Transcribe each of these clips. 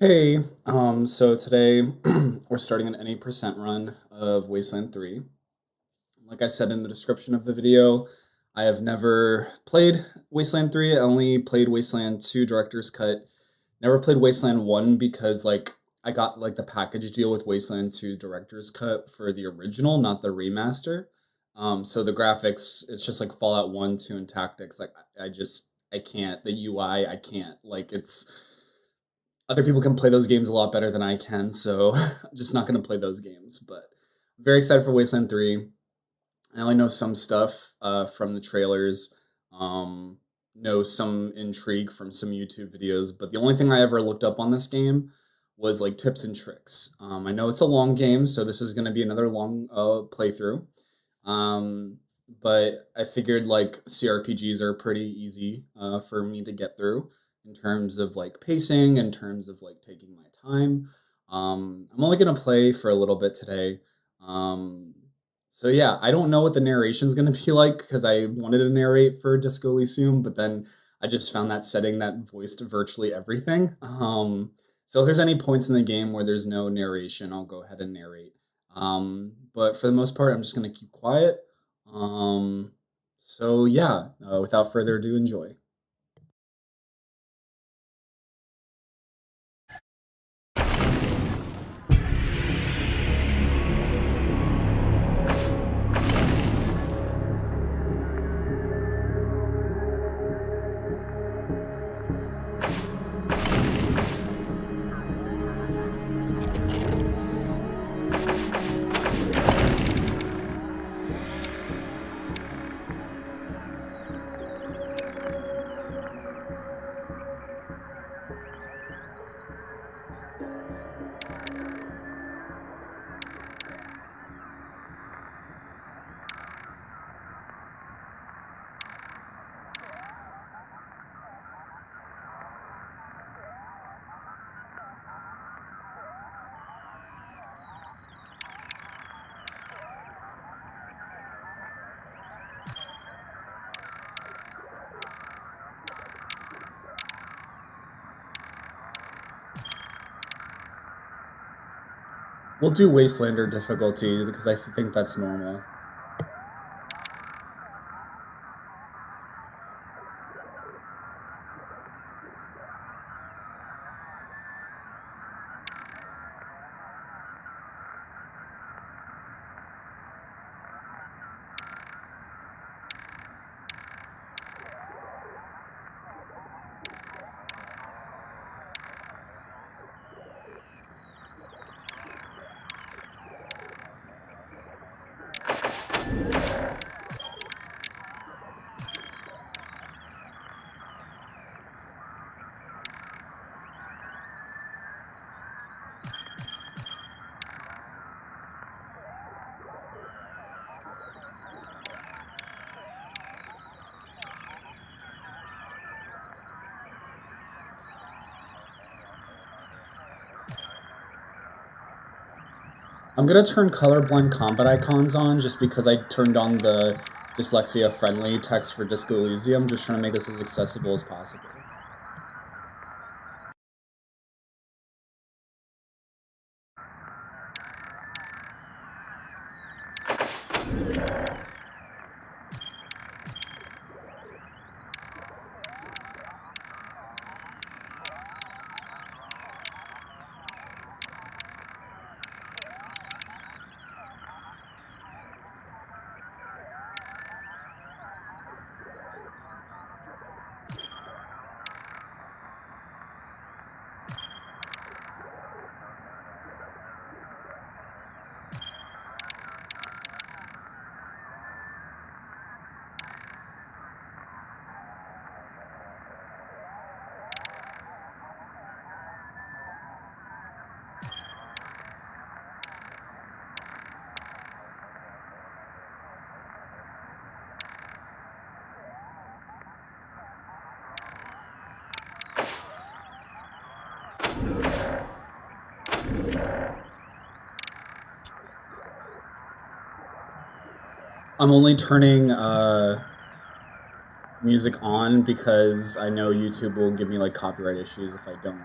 Hey, so today we're starting an any percent run of Wasteland 3. Like I said in the description of the video, I have never played Wasteland 3. I only played Wasteland 2 Director's Cut. Never played Wasteland 1 because I got the package deal with Wasteland 2 Director's Cut for the original, not the remaster. So the graphics, it's just like Fallout 1, 2, and Tactics. I can't. The UI, I can't. It's other people can play those games a lot better than I can, so I'm just not going to play those games. But I'm very excited for Wasteland 3. I only know some stuff from the trailers, know some intrigue from some YouTube videos, but the only thing I ever looked up on this game was like tips and tricks. I know it's a long game, so this is going to be another long playthrough. Um, but I figured like CRPGs are pretty easy for me to get through in terms of like pacing, in terms of like taking my time. I'm only gonna play for a little bit today. Um, so yeah, I don't know what the narration's gonna be like because I wanted to narrate for Disco Elysium, but then I just found that setting that voiced virtually everything. So if there's any points in the game where there's no narration, I'll go ahead and narrate. But for the most part, I'm just gonna keep quiet. Um, so yeah, without further ado, enjoy. We'll do Wastelander difficulty because I think that's normal. I'm gonna turn colorblind combat icons on just because I turned on the dyslexia friendly text for Disco Elysium. Just trying to make this as accessible as possible. I'm only turning music on because I know YouTube will give me like copyright issues if I don't.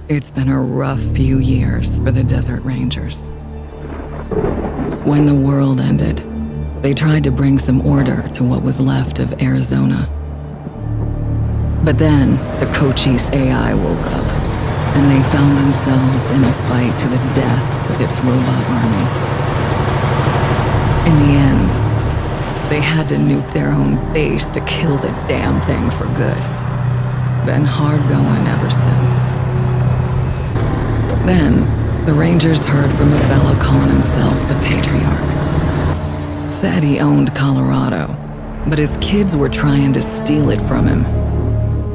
It's been a rough few years for the Desert Rangers. When the world ended, they tried to bring some order to what was left of Arizona. But then, the Cochise AI woke up, and they found themselves in a fight to the death with its robot army. In the end, they had to nuke their own base to kill the damn thing for good. Been hard going ever since. Then, the Rangers heard from a fellow calling himself the Patriarch. Said he owned Colorado, but his kids were trying to steal it from him.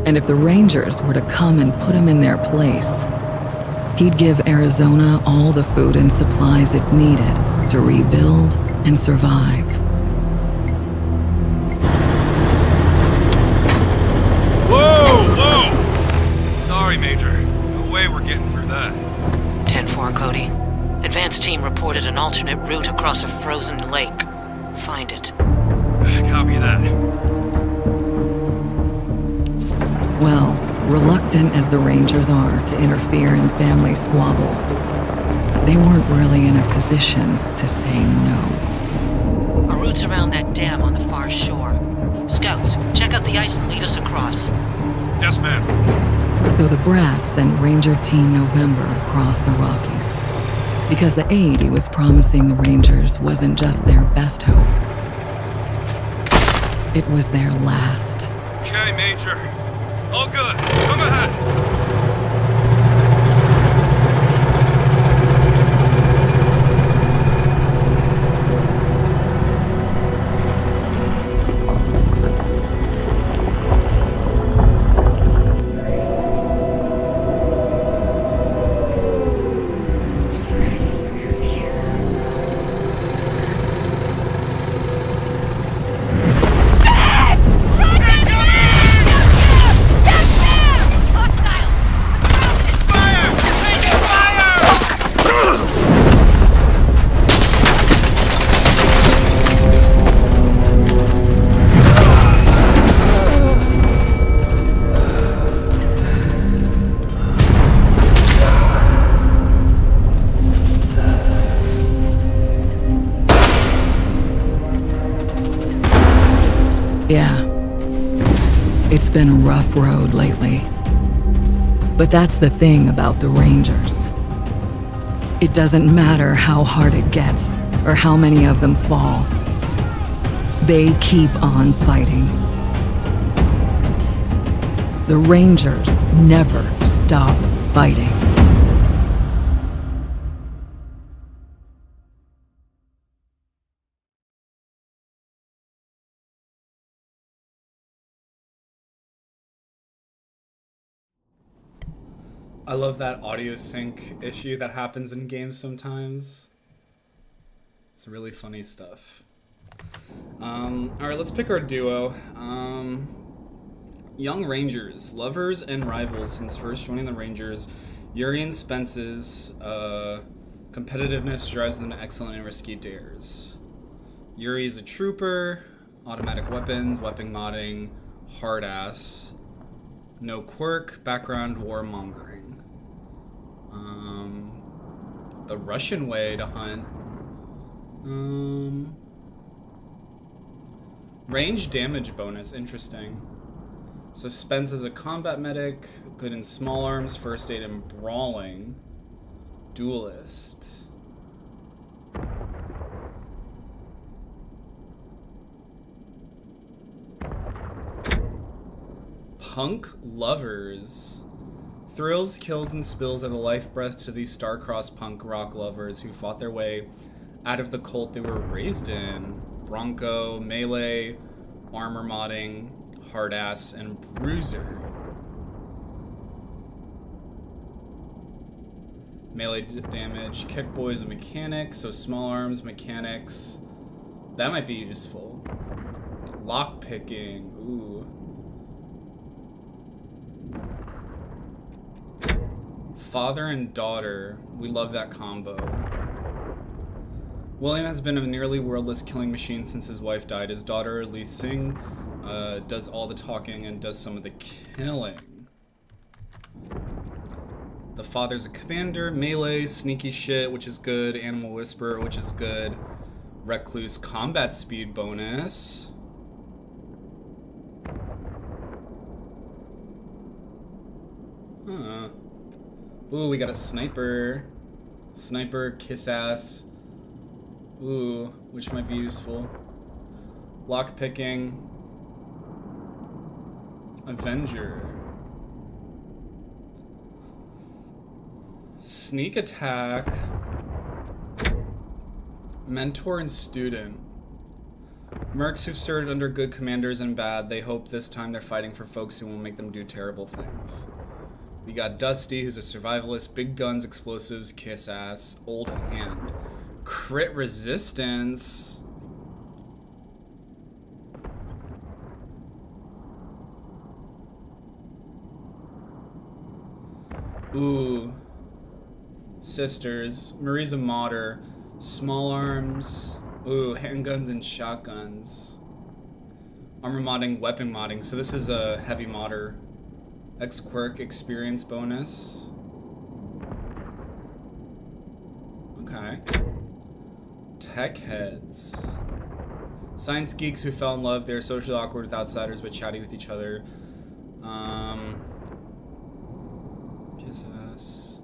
And if the Rangers were to come and put him in their place, he'd give Arizona all the food and supplies it needed to rebuild and survive. Whoa! Sorry, Major. No way we're getting through that. 10-4, Cody. Advance team reported an alternate route across a frozen lake. Find it. Copy that. Well, reluctant as the Rangers are to interfere in family squabbles, they weren't really in a position to say no. Our route's around that dam on the far shore. Scouts, check out the ice and lead us across. Yes, ma'am. So the Brass sent Ranger Team November across the Rockies, because the aid he was promising the Rangers wasn't just their best hope. It was their last. Okay, Major. All good. Come ahead. Yeah, it's been a rough road lately. But that's the thing about the Rangers. It doesn't matter how hard it gets, or how many of them fall. They keep on fighting. The Rangers never stop fighting. I love that audio sync issue that happens in games sometimes. It's really funny stuff. Alright, let's pick our duo. Young Rangers, lovers and rivals since first joining the Rangers. Yuri and Spence's competitiveness drives them to excellent and risky dares. Yuri is a trooper, automatic weapons, weapon modding, hard ass, no quirk, background warmongering. The Russian way to hunt. Range damage bonus, interesting. So Spence is a combat medic, good in small arms, first aid, and brawling. Duelist. Punk lovers. Thrills, kills, and spills are the life breath to these star-crossed punk rock lovers who fought their way out of the cult they were raised in. Bronco, melee, armor modding, hard ass, and bruiser. Melee damage, kick boys, and mechanics, so small arms, mechanics. That might be useful. Lock picking, ooh. Father and daughter, we love that combo. William has been a nearly worldless killing machine since his wife died. His daughter, Lee Sing, does all the talking and does some of the killing. The father's a commander. Melee, sneaky shit, which is good. Animal whisperer, which is good. Recluse, combat speed bonus. Huh. Ooh, we got a sniper. Sniper, kiss ass. Ooh, which might be useful. Lock picking. Avenger. Sneak attack. Mentor and student. Mercs who've served under good commanders and bad, they hope this time they're fighting for folks who won't make them do terrible things. We got Dusty, who's a survivalist. Big guns, explosives, kiss ass. Old hand. Crit resistance. Ooh. Sisters. Marie's a modder. Small arms. Ooh, handguns and shotguns. Armor modding, weapon modding. So this is a heavy modder. X quirk experience bonus. Okay. Tech heads. Science geeks who fell in love. They're socially awkward with outsiders but chatty with each other. Kiss ass.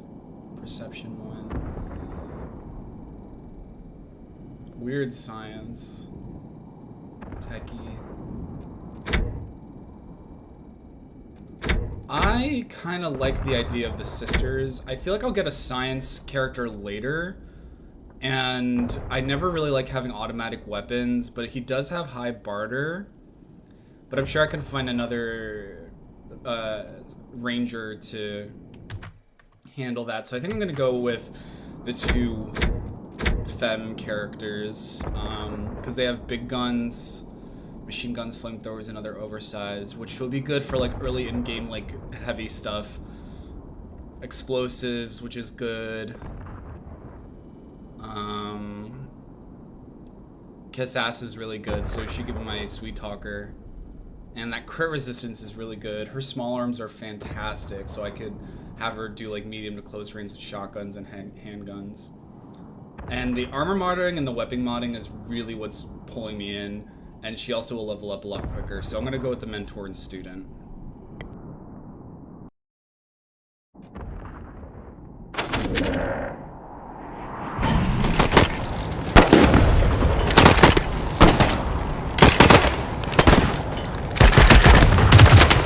Perception 1. Weird science. Techie. I kind of like the idea of the sisters. I feel like I'll get a science character later, and I never really like having automatic weapons, but he does have high barter. But I'm sure I can find another ranger to handle that. So I think I'm gonna go with the two femme characters, because they have big guns, machine guns, flamethrowers, and other oversized, which will be good for like early in-game like heavy stuff. Explosives, which is good. Kiss ass is really good, so she could be my sweet talker. And that crit resistance is really good. Her small arms are fantastic, so I could have her do like medium to close range with shotguns and handguns. And the armor modding and the weapon modding is really what's pulling me in. And she also will level up a lot quicker. So I'm going to go with the mentor and student.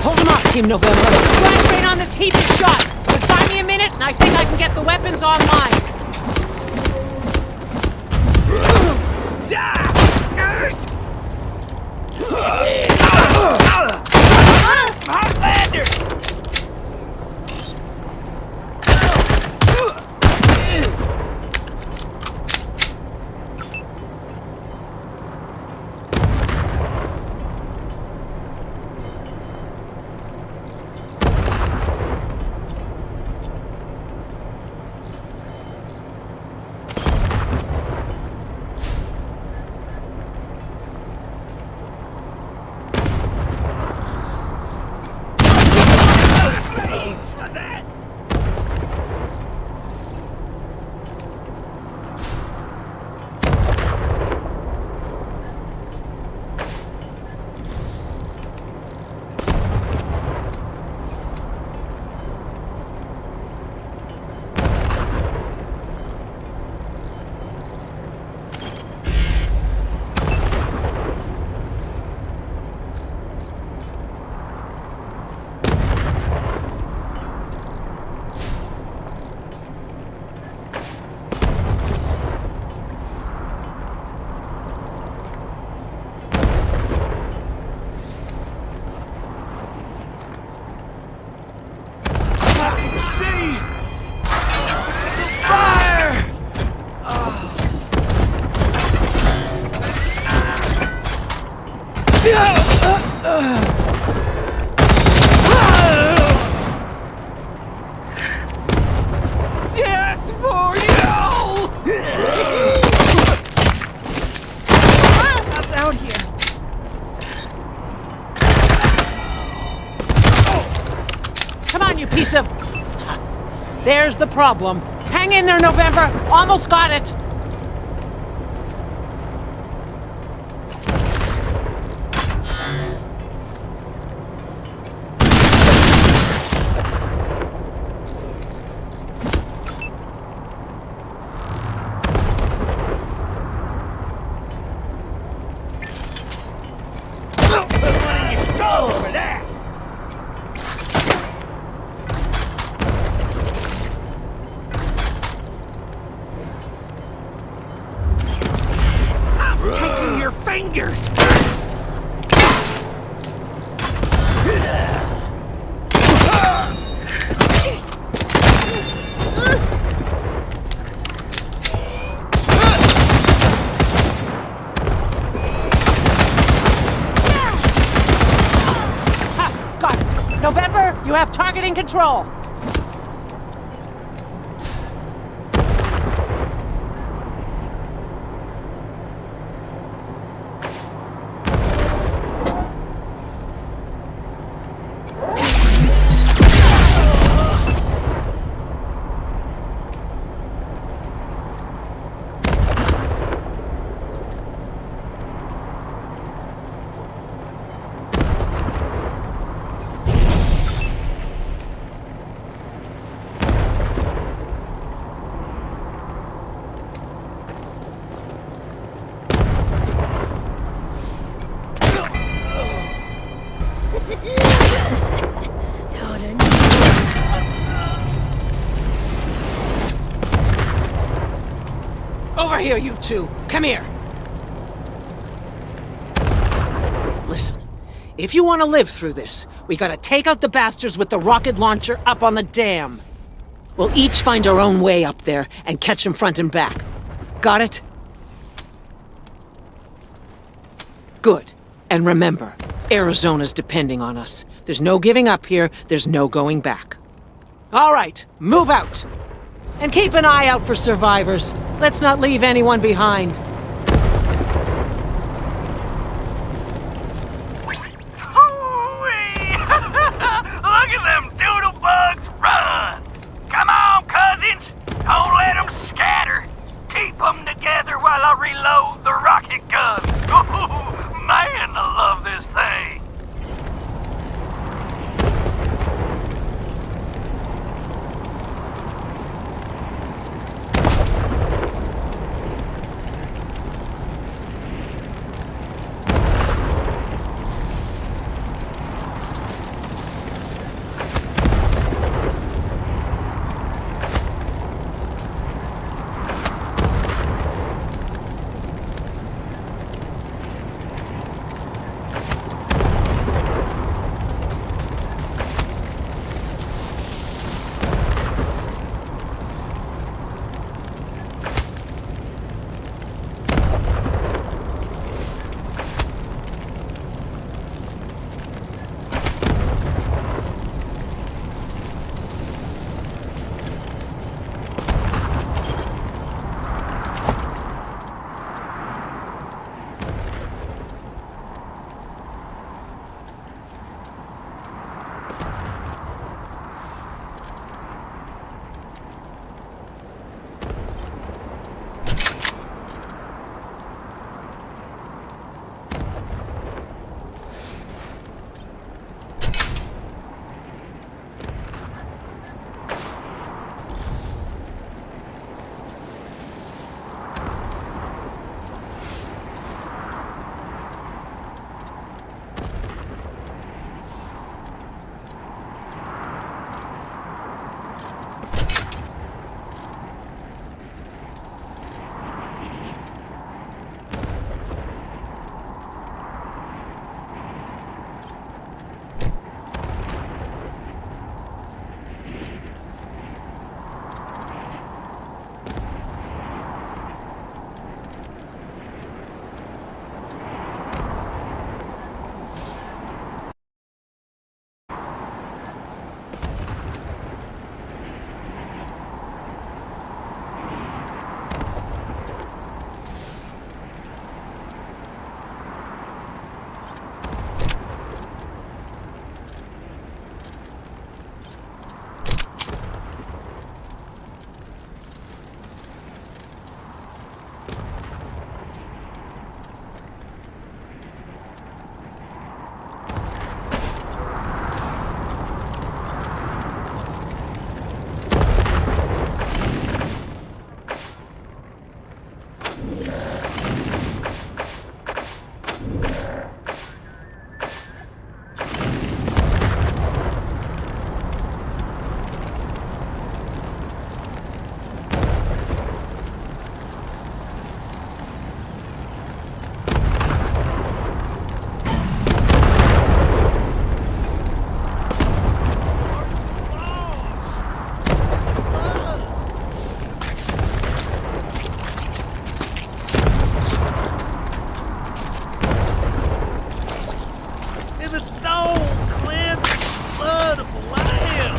Hold him off, Team November. Flash rain on this heap is shot. Just buy me a minute, and I think I can get the weapons online. Heartlander! There's the problem. Hang in there, November. Almost got it. Got it. November, you have targeting control. Over here, you two. Come here. Listen, if you want to live through this, we gotta take out the bastards with the rocket launcher up on the dam. We'll each find our own way up there and catch them front and back. Got it? Good. And remember, Arizona's depending on us. There's no giving up here, there's no going back. All right, move out. And keep an eye out for survivors. Let's not leave anyone behind. Look at them doodle bugs run! Come on, cousins! Don't let them scatter! Keep them together while I reload the rocket gun! Man, I love this thing! the soul cleansing blood of the Lamb.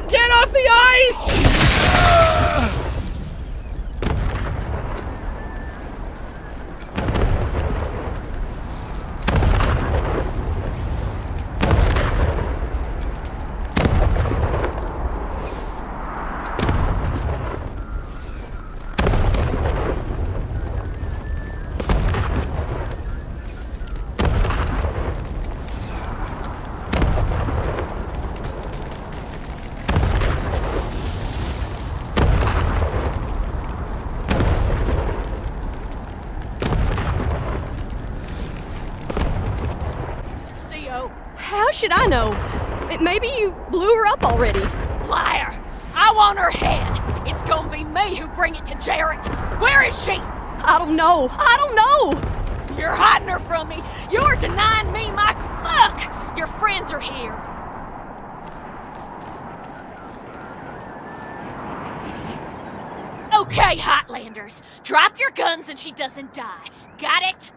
Get off the ice! How should I know? Maybe you blew her up already. Liar! I want her head. It's gonna be me who bring it to Jarrett. Where is she? I don't know. You're hiding her from me. You're denying me my... Fuck! Your friends are here. Okay, Hotlanders. Drop your guns and she doesn't die. Got it?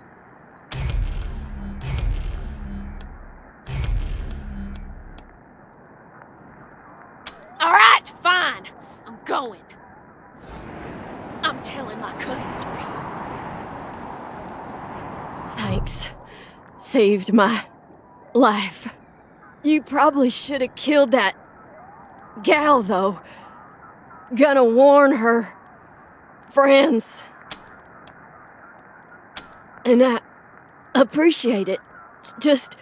All right, fine. I'm going. I'm telling my cousins are here. Thanks. Saved my life. You probably should have killed that gal, though. Gonna warn her friends. And I appreciate it. Just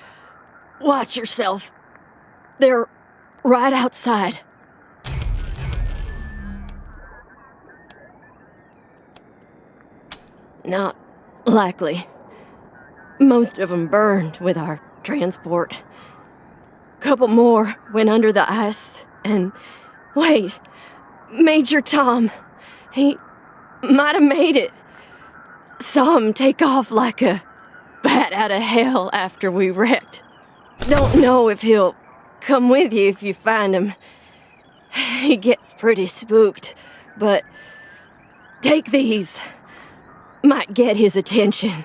watch yourself. They're right outside. Not likely. Most of them burned with our transport. Couple more went under the ice, and wait, Major Tom, he might have made it. Saw him take off like a bat out of hell after we wrecked. Don't know if he'll come with you if you find him. He gets pretty spooked, but take these. Might get his attention.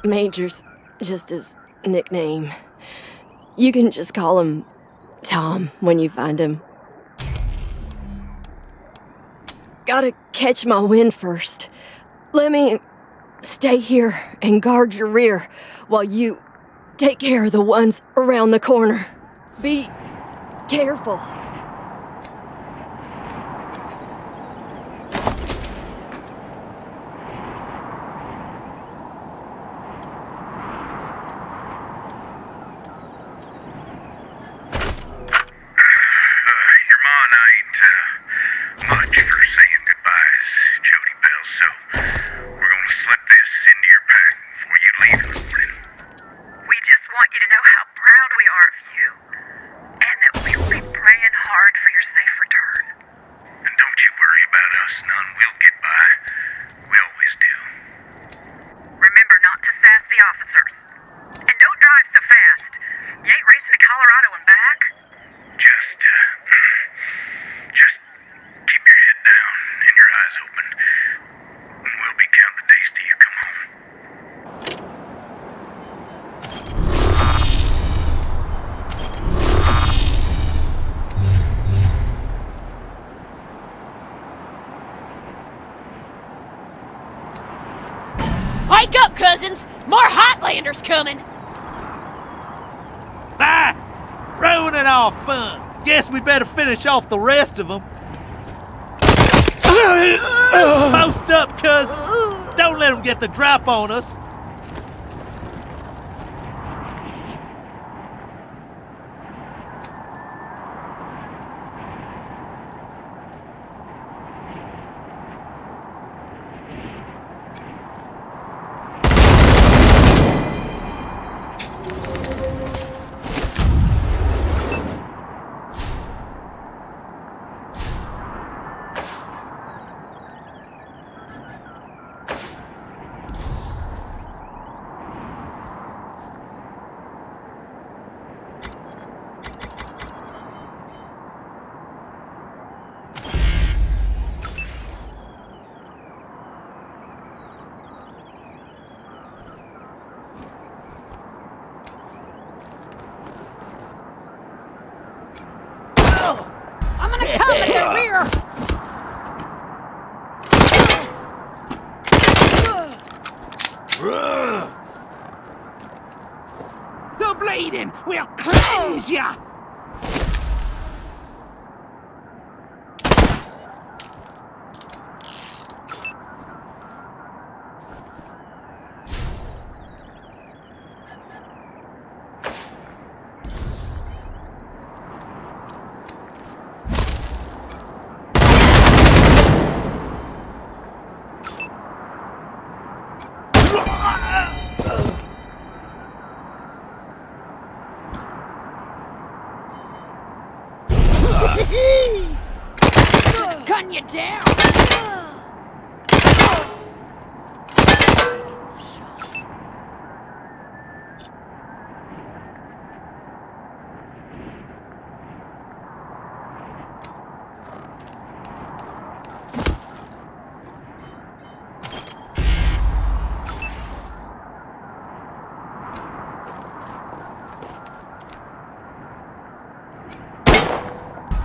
Major's just his nickname. You can just call him Tom when you find him. Gotta catch my wind first. Let me stay here and guard your rear while you take care of the ones around the corner. Be careful. Wake up, cousins! More Hotlanders coming! Bye! Ruining our fun. Guess we better finish off the rest of them. Post up, cousins! Don't let them get the drop on us. I'm gonna come at the rear! The bleeding will cleanse ya! Gun you down!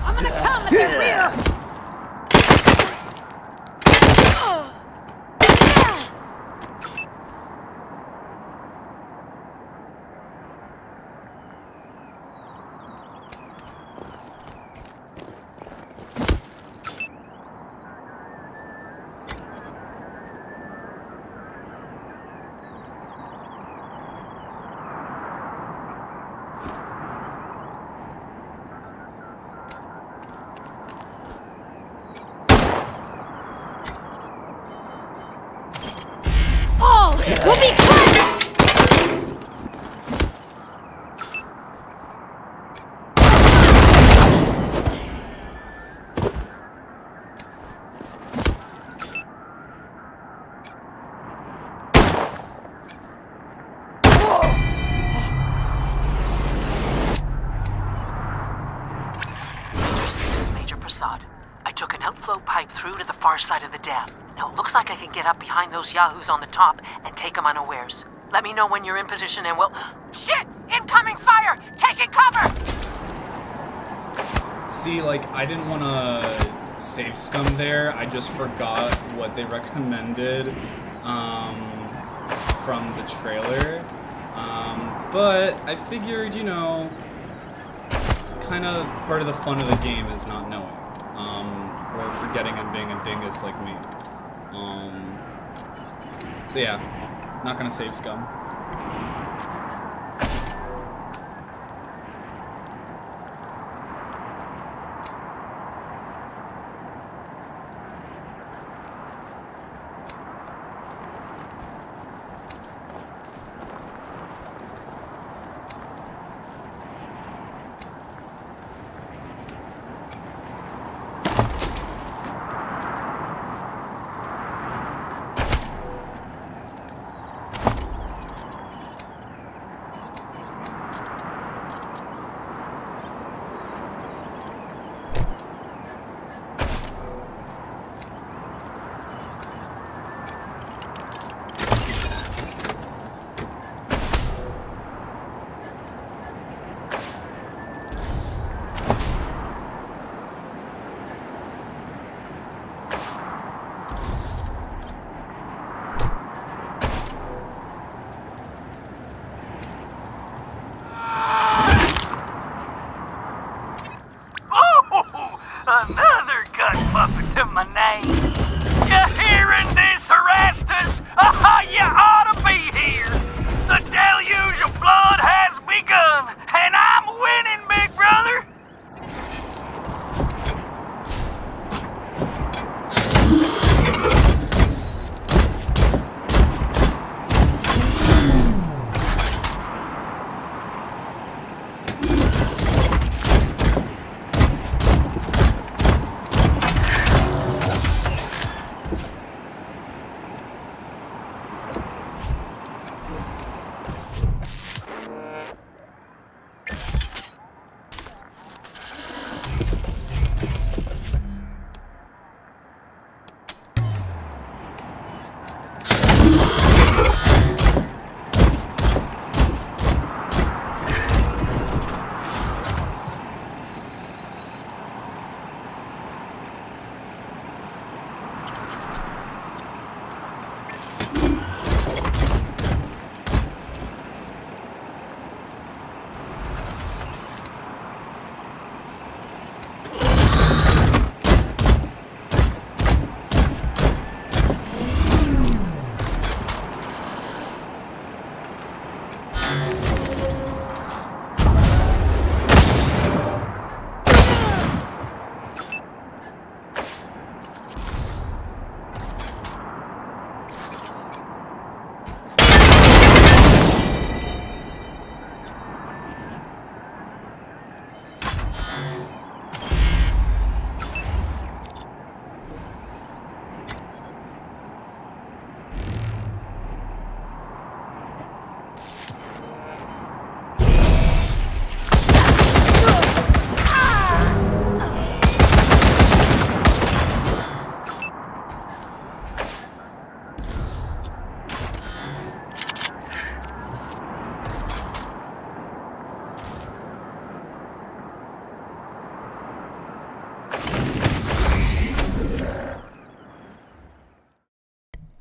I'm gonna come at the rear! We'll be cleansed! This is Major Prasad. I took an outflow pipe through to the far side of the dam. Now it looks like I can get up behind those yahoos on the top and take them unawares. Let me know when you're in position and we'll... Shit! Incoming fire! Taking cover! See, like, I didn't want to save scum there. I just forgot what they recommended from the trailer. But I figured, you know, it's kind of part of the fun of the game is not knowing. Or forgetting and being a dingus like me. So yeah, not gonna save scum. Another gun puppet to my name. You hearing this, Erastus? You ought to be here. The deluge of blood has begun, and I'm winning, big brother.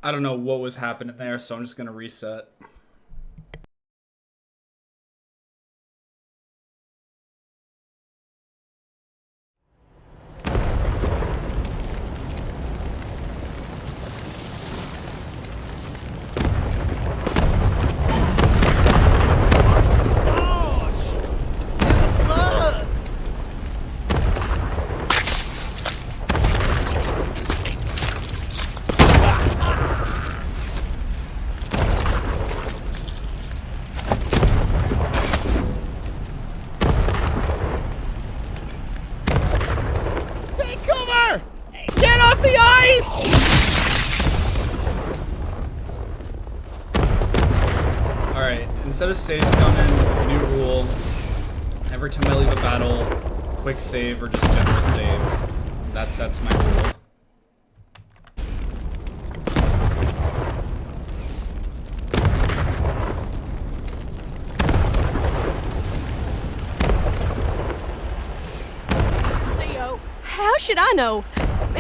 I don't know what was happening there, so I'm just gonna reset. Take cover! Get off the ice! Alright, instead of save scumming, new rule. Every time I leave a battle, quick save or just general save. That's my rule. CO. How should I know?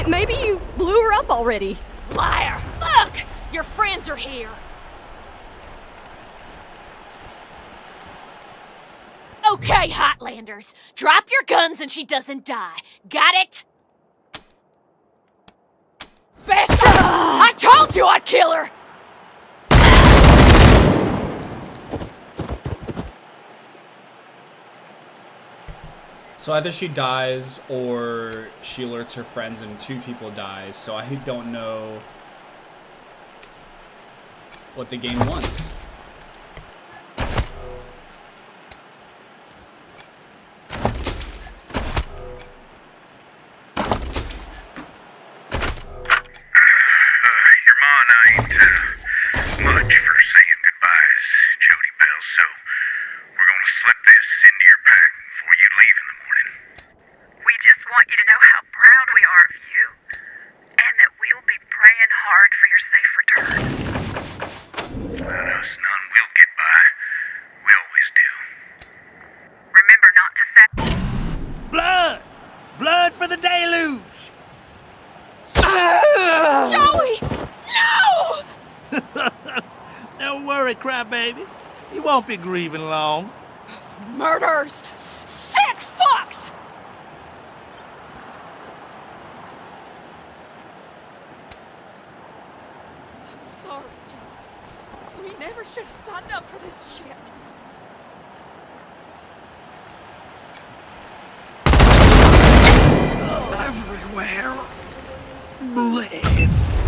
Maybe you blew her up already. Liar! Fuck! Your friends are here. Okay, Hotlanders. Drop your guns and she doesn't die. Got it? Bastards! I told you I'd kill her! So either she dies or she alerts her friends and 2 people die, so I don't know what the game wants. Your ma and I ain't much for saying goodbyes, Jody Bell, so we're gonna slip this into your pack before you leave in the morning. We just want you to know how proud we are of you, and that we'll be praying hard for your safe return. Without us, none will get by. We always do. Remember not to set... Blood! Blood for the deluge! Joey! No! Don't worry, crybaby. You won't be grieving long. Murders! Sick fucks! I'm sorry, Joey. We never should have signed up for this shit. Everywhere. Blades.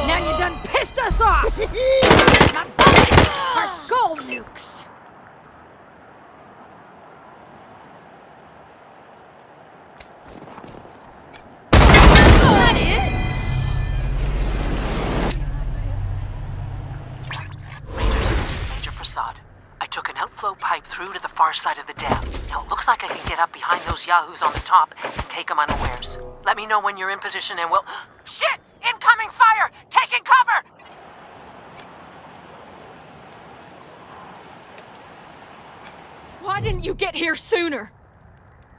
Now you done pissed us off! Not bullets! Or skull nukes! That it? Rangers, this is Major Prasad. I took an outflow pipe through to the far side of the dam. Now it looks like I can get up behind those yahoos on the top and take them unawares. Let me know when you're in position and we'll... Shit! Incoming fire! Taking cover! Why didn't you get here sooner?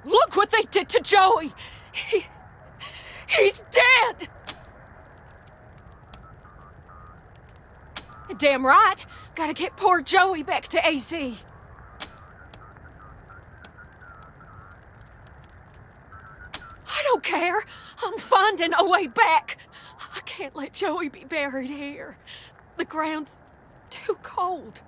Look what they did to Joey! He's dead! Damn right. Gotta get poor Joey back to AZ. I don't care. I'm finding a way back. I can't let Joey be buried here. The ground's too cold.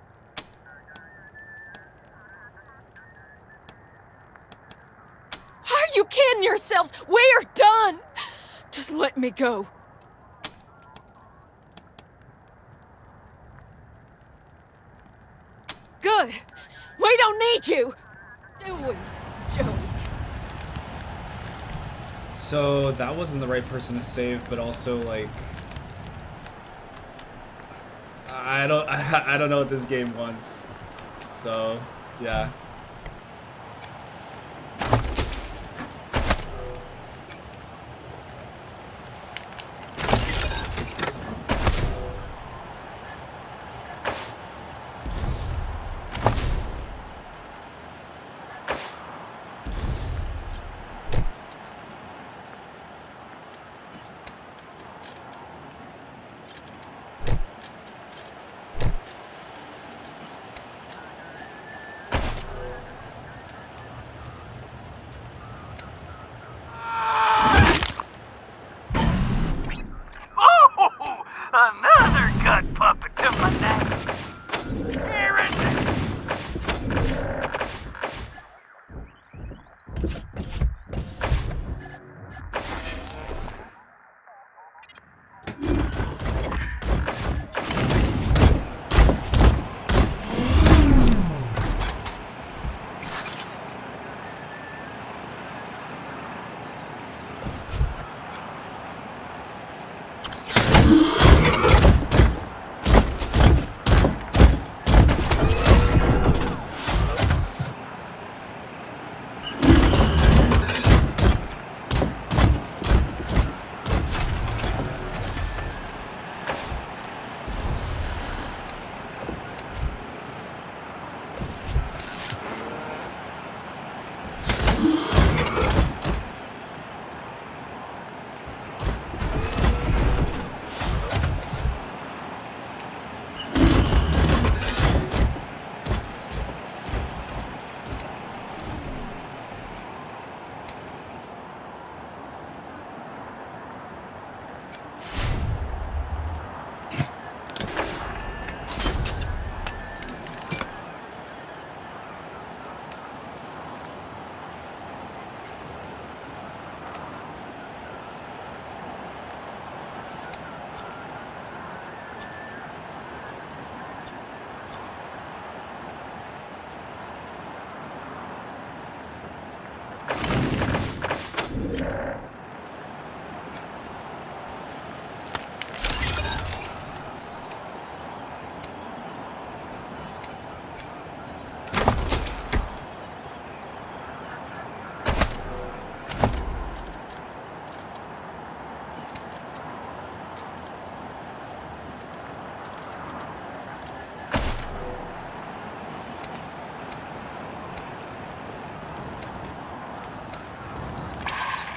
Why are you kidding yourselves? We're done. Just let me go. let you. Do we, Joey? So that wasn't the right person to save, but also like I don't know what this game wants. So yeah. Oh, another gut puppet to my name. Aaron.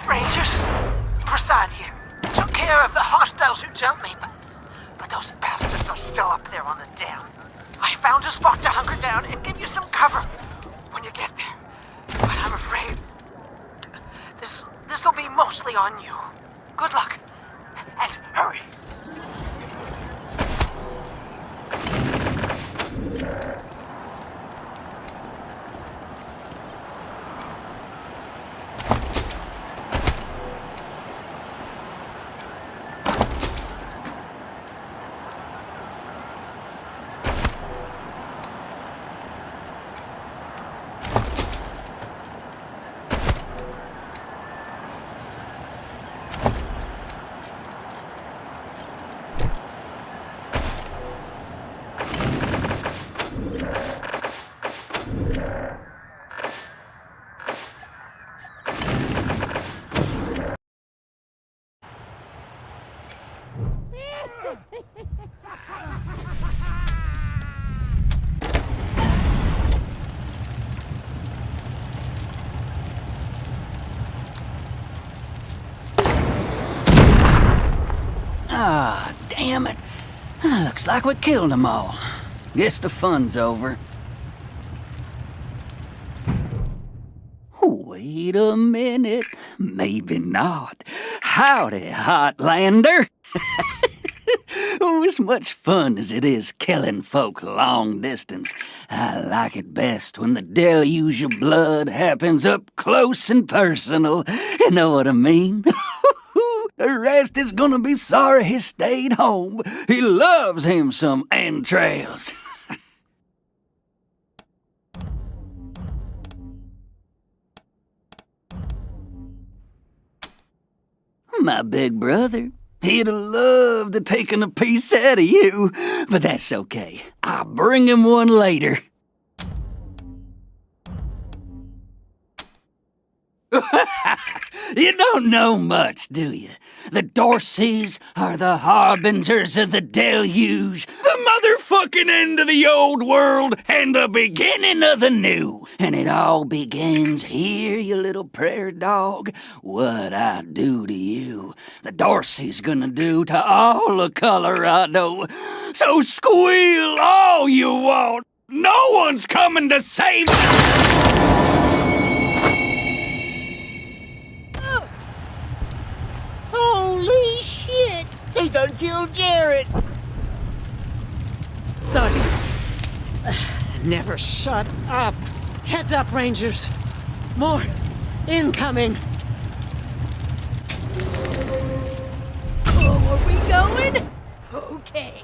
Rangers, Prasad here. Took care of the hostiles who jumped me, but those bastards are still up there on the dam. I found a spot to hunker down and give you some cover when you get there. But I'm afraid this'll be mostly on you. Good luck, and hurry. Ah, damn it. Looks like we killed them all. Guess the fun's over. Wait a minute. Maybe not. Howdy, Hotlander. Oh, as much fun as it is killing folk long distance, I like it best when the deluge of blood happens up close and personal. You know what I mean? The rest is gonna be sorry he stayed home. He loves him some entrails. my big brother. He'd have loved to taken a piece out of you, but that's okay. I'll bring him one later. You don't know much, do you? The Dorseys are the harbingers of the deluge, the motherfucking end of the old world and the beginning of the new. And it all begins here, you little prairie dog. What I do to you, the Dorsey's gonna do to all of Colorado. So squeal all you want. No one's coming to save you. Holy shit! They done killed Jared! Never shut up. Heads up, Rangers. More incoming. Oh, are we going? Okay.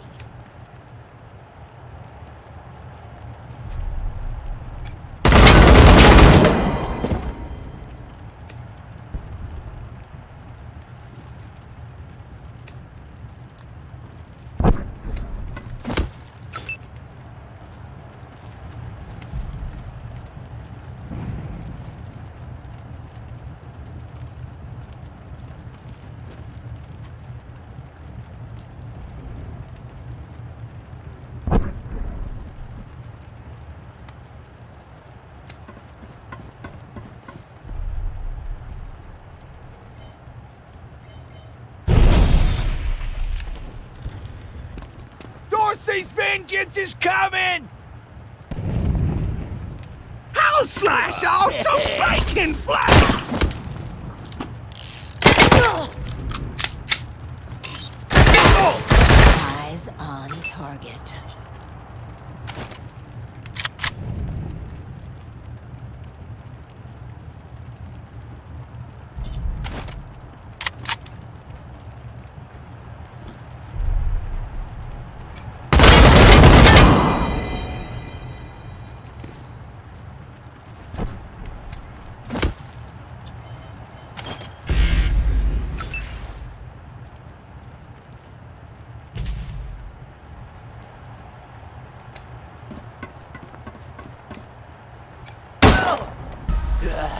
Dorsey's vengeance is coming! I'll slash off some bacon flesh! Eyes on target.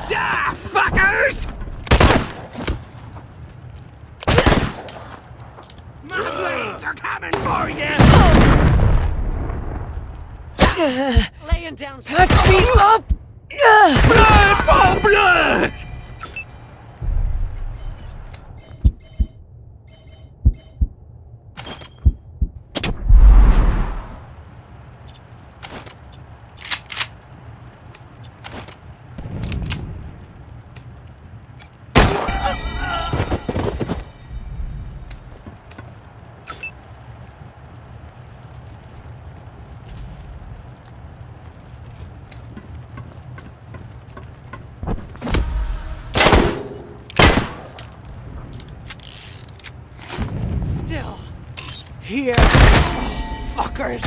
Die, fuckers! My blades are coming for you! Laying down. Touch me up! Blood for blood! Still here. Oh, fuckers.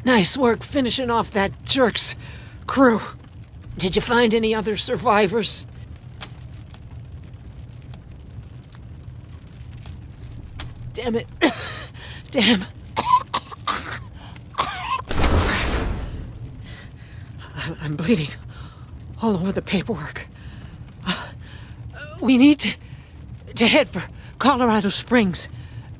Nice work finishing off that jerk's crew. Did you find any other survivors? Damn it. Damn. I'm bleeding all over the paperwork. We need to head for Colorado Springs.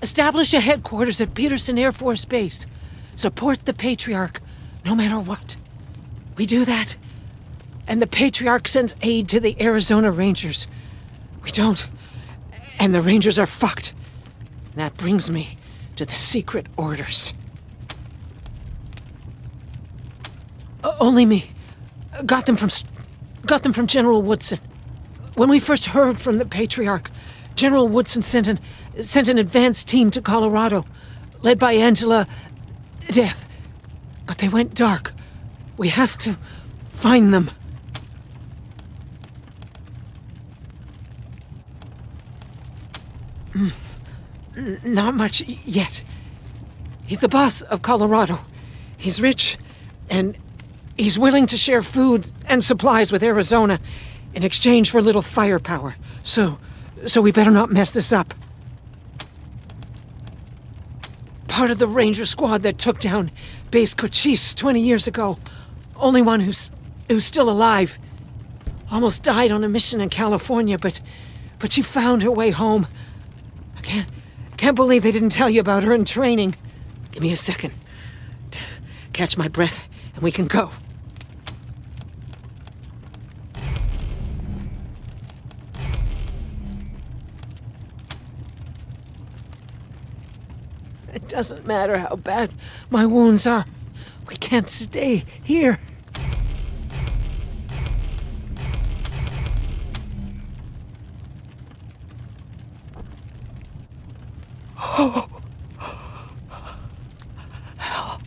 Establish a headquarters at Peterson Air Force Base. Support the Patriarch, no matter what. We do that, and the Patriarch sends aid to the Arizona Rangers. We don't, and the Rangers are fucked. That brings me to the secret orders. Only me. Got them from General Woodson. When we first heard from the Patriarch, General Woodson sent an advance team to Colorado, led by Angela Death. But they went dark. We have to find them. Not much yet. He's the boss of Colorado. He's rich, and he's willing to share food and supplies with Arizona in exchange for a little firepower. So we better not mess this up. Part of the Ranger squad that took down Base Cochise 20 years ago. Only one who's still alive. Almost died on a mission in California, but she found her way home. I can't believe they didn't tell you about her in training. Give me a second. Catch my breath, and we can go. It doesn't matter how bad my wounds are. We can't stay here. Oh. Hell.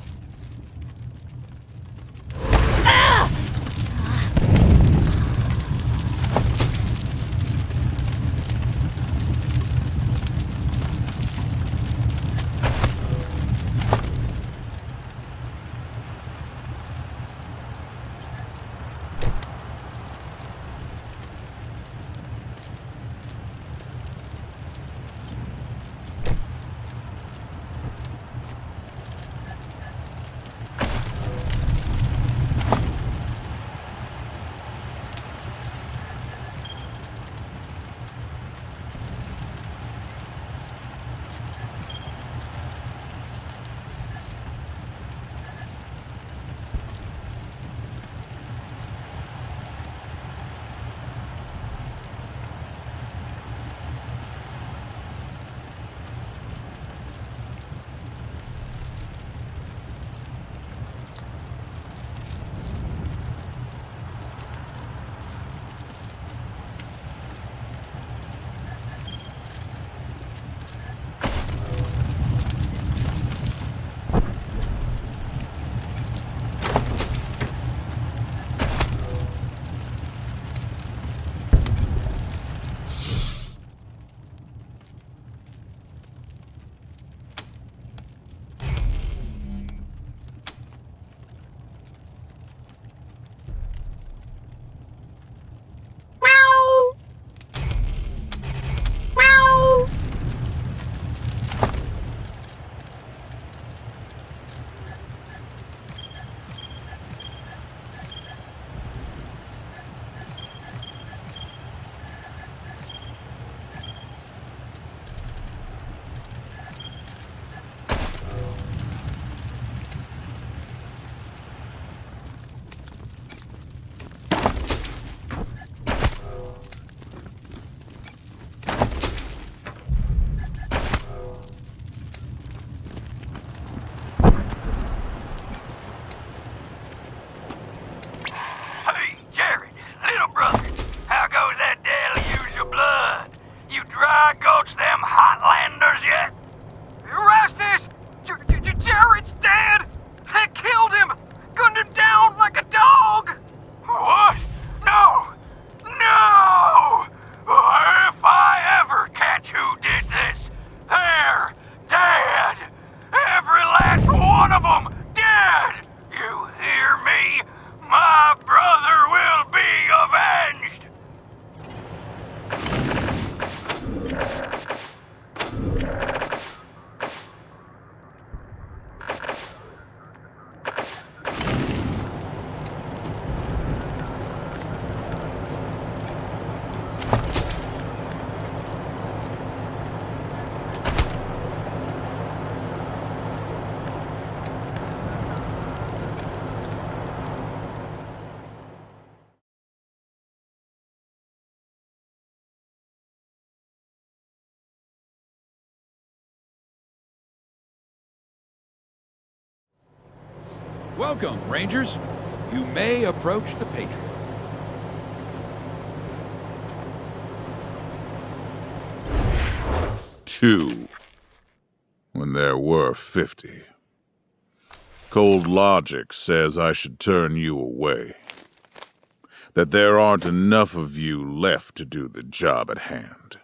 One of them dead! Welcome, Rangers. You may approach the Patriot. Two, when there were 50. Cold logic says I should turn you away. That there aren't enough of you left to do the job at hand.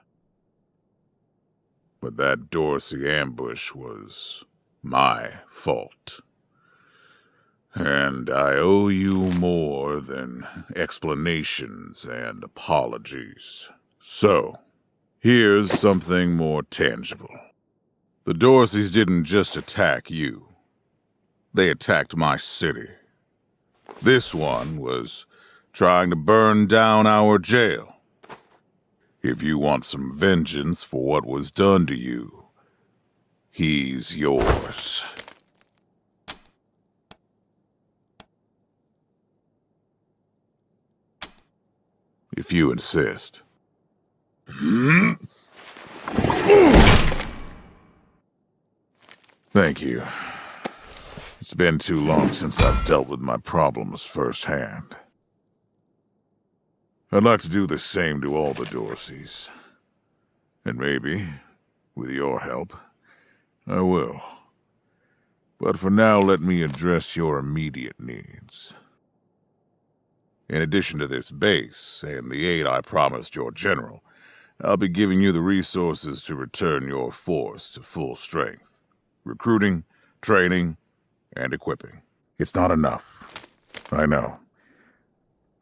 But that Dorsey ambush was my fault. And I owe you more than explanations and apologies. So, here's something more tangible. The Dorseys didn't just attack you. They attacked my city. This one was trying to burn down our jail. If you want some vengeance for what was done to you, he's yours. If you insist. Thank you. It's been too long since I've dealt with my problems firsthand. I'd like to do the same to all the Dorseys. And maybe, with your help, I will. But for now, let me address your immediate needs. In addition to this base, and the aid I promised your general, I'll be giving you the resources to return your force to full strength. Recruiting, training, and equipping. It's not enough. I know.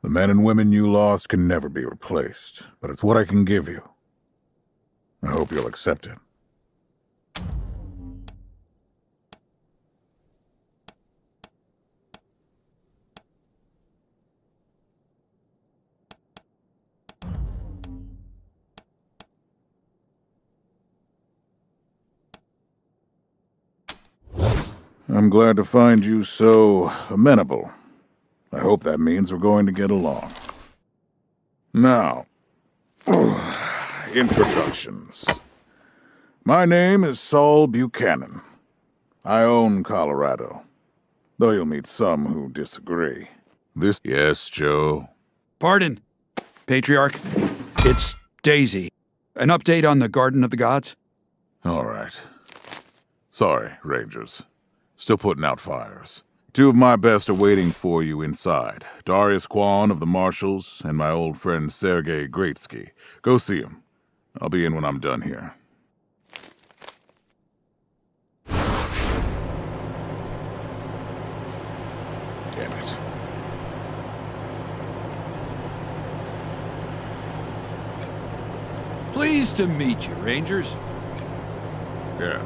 The men and women you lost can never be replaced, but it's what I can give you. I hope you'll accept it. I'm glad to find you so amenable. I hope that means we're going to get along. Now, introductions. My name is Saul Buchanan. I own Colorado, though you'll meet some who disagree. Yes, Joe? Pardon, Patriarch. It's Daisy. An update on the Garden of the Gods? All right. Sorry, Rangers. Still putting out fires. Two of my best are waiting for you inside. Darius Kwan of the Marshals and my old friend Sergei Greatsky. Go see him. I'll be in when I'm done here. Damn it. Pleased to meet you, Rangers. Yeah.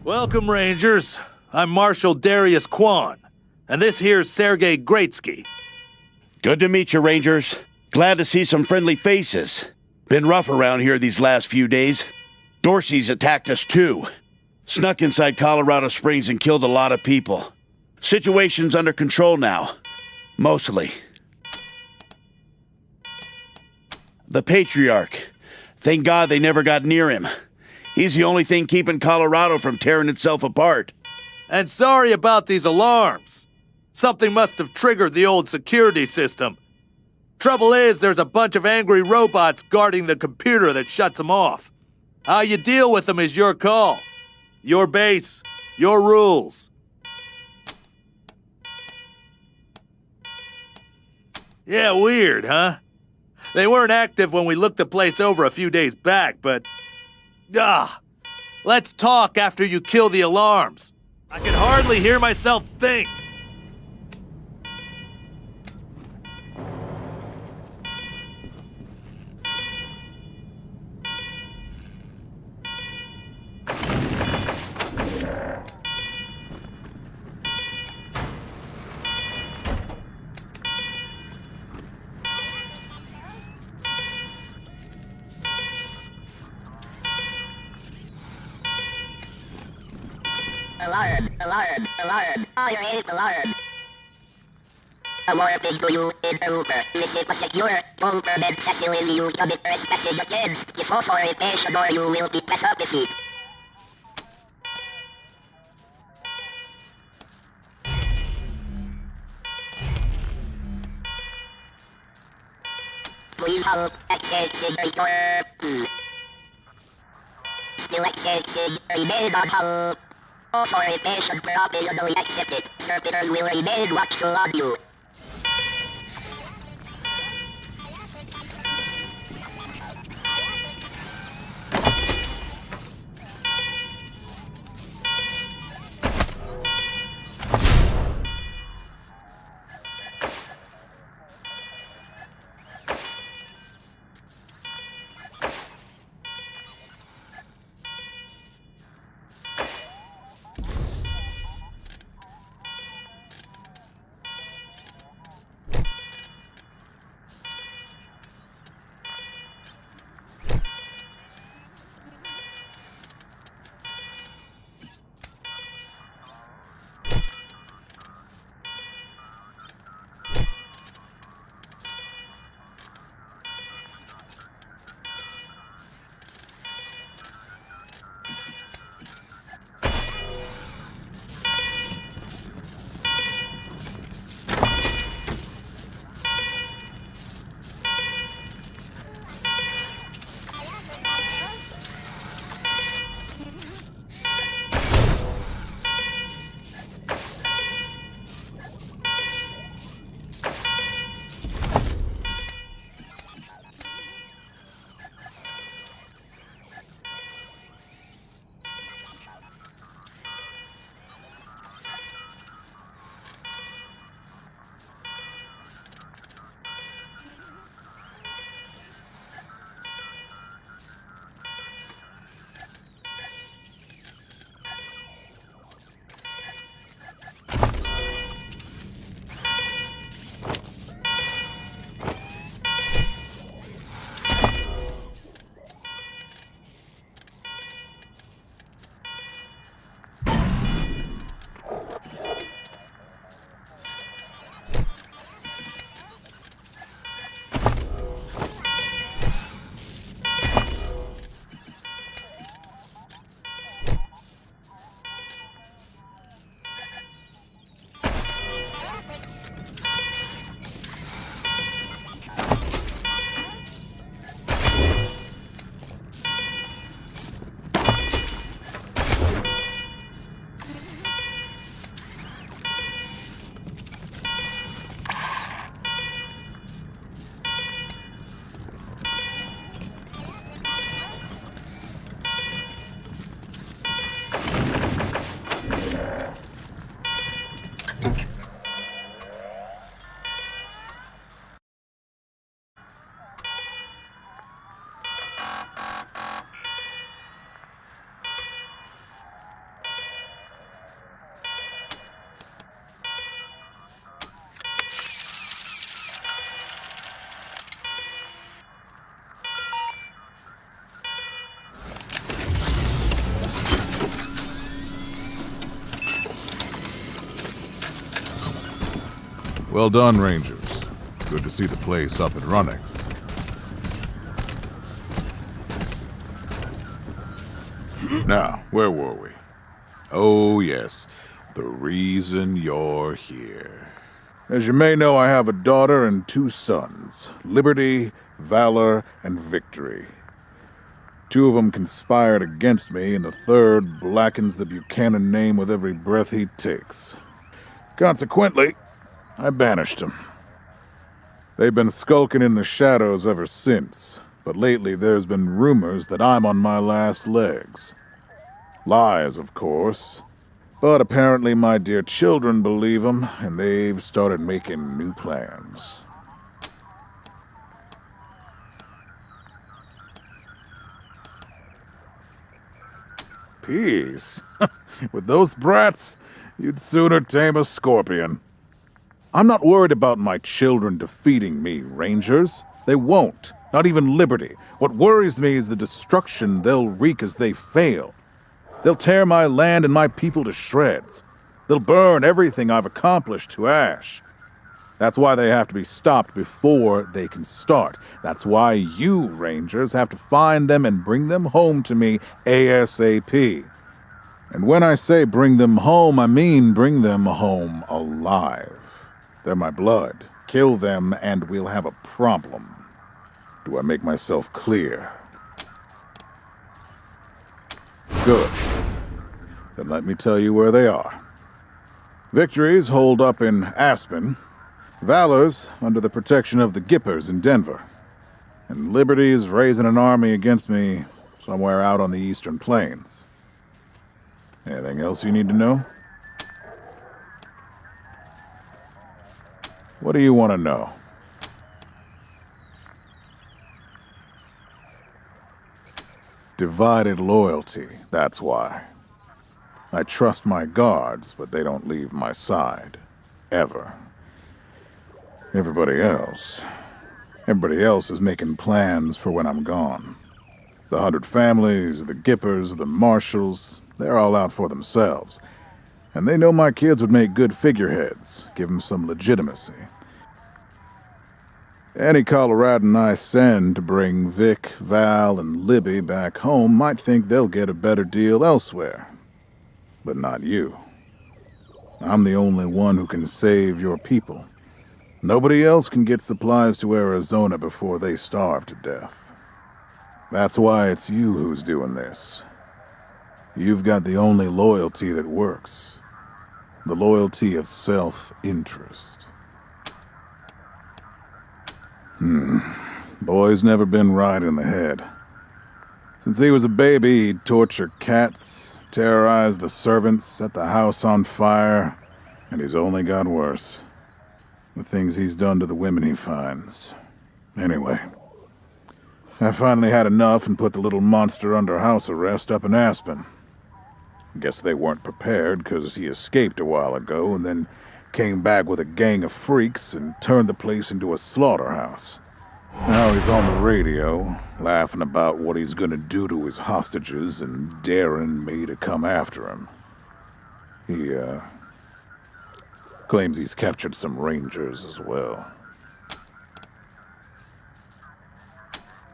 Welcome, Rangers. I'm Marshal Darius Kwan, and this here's Sergei Greatsky. Good to meet you, Rangers. Glad to see some friendly faces. Been rough around here these last few days. Dorsey's attacked us too. Snuck inside Colorado Springs and killed a lot of people. Situation's under control now. Mostly. The Patriarch. Thank God they never got near him. He's the only thing keeping Colorado from tearing itself apart. And sorry about these alarms. Something must have triggered the old security system. Trouble is, there's a bunch of angry robots guarding the computer that shuts them off. How you deal with them is your call. Your base, your rules. Yeah, weird, huh? They weren't active when we looked the place over a few days back, but... let's talk after you kill the alarms. I can hardly hear myself think. Alarm! Alarm! Alarm! Fire is alarm! A warning to you in the Uber. This is a secure government facility. You can be trespassing against the authorization or you will be defeated. Please hold accessing the door. Still accessing. Remain on hold. Authorization provisionally accepted. Servitors will remain watchful on you. Well done, Rangers. Good to see the place up and running. Now, where were we? Oh, yes. The reason you're here. As you may know, I have a daughter and 2 sons. Liberty, Valor, and Victory. 2 of them conspired against me, and the 3rd blackens the Buchanan name with every breath he takes. Consequently, I banished him. They've been skulking in the shadows ever since, but lately there's been rumors that I'm on my last legs. Lies, of course, but apparently my dear children believe them, and they've started making new plans. Peace? With those brats, you'd sooner tame a scorpion. I'm not worried about my children defeating me, Rangers. They won't. Not even Liberty. What worries me is the destruction they'll wreak as they fail. They'll tear my land and my people to shreds. They'll burn everything I've accomplished to ash. That's why they have to be stopped before they can start. That's why you, Rangers, have to find them and bring them home to me ASAP. And when I say bring them home, I mean bring them home alive. They're my blood. Kill them and we'll have a problem. Do I make myself clear? Good. Then let me tell you where they are. Victory's holed up in Aspen. Valor's under the protection of the Gippers in Denver. And Liberty's raising an army against me somewhere out on the Eastern Plains. Anything else you need to know? What do you want to know? Divided loyalty, that's why. I trust my guards, but they don't leave my side. Ever. Everybody else is making plans for when I'm gone. The 100 families, the Gippers, the Marshals, they're all out for themselves. And they know my kids would make good figureheads, give them some legitimacy. Any Coloradan I send to bring Vic, Val, and Libby back home might think they'll get a better deal elsewhere. But not you. I'm the only one who can save your people. Nobody else can get supplies to Arizona before they starve to death. That's why it's you who's doing this. You've got the only loyalty that works. The loyalty of self-interest. Boy's never been right in the head. Since he was a baby, he'd torture cats, terrorize the servants, set the house on fire, and he's only got worse. The things he's done to the women he finds. Anyway, I finally had enough and put the little monster under house arrest up in Aspen. Guess they weren't prepared because he escaped a while ago and then came back with a gang of freaks and turned the place into a slaughterhouse. Now he's on the radio, laughing about what he's gonna do to his hostages and daring me to come after him. He, claims he's captured some Rangers as well.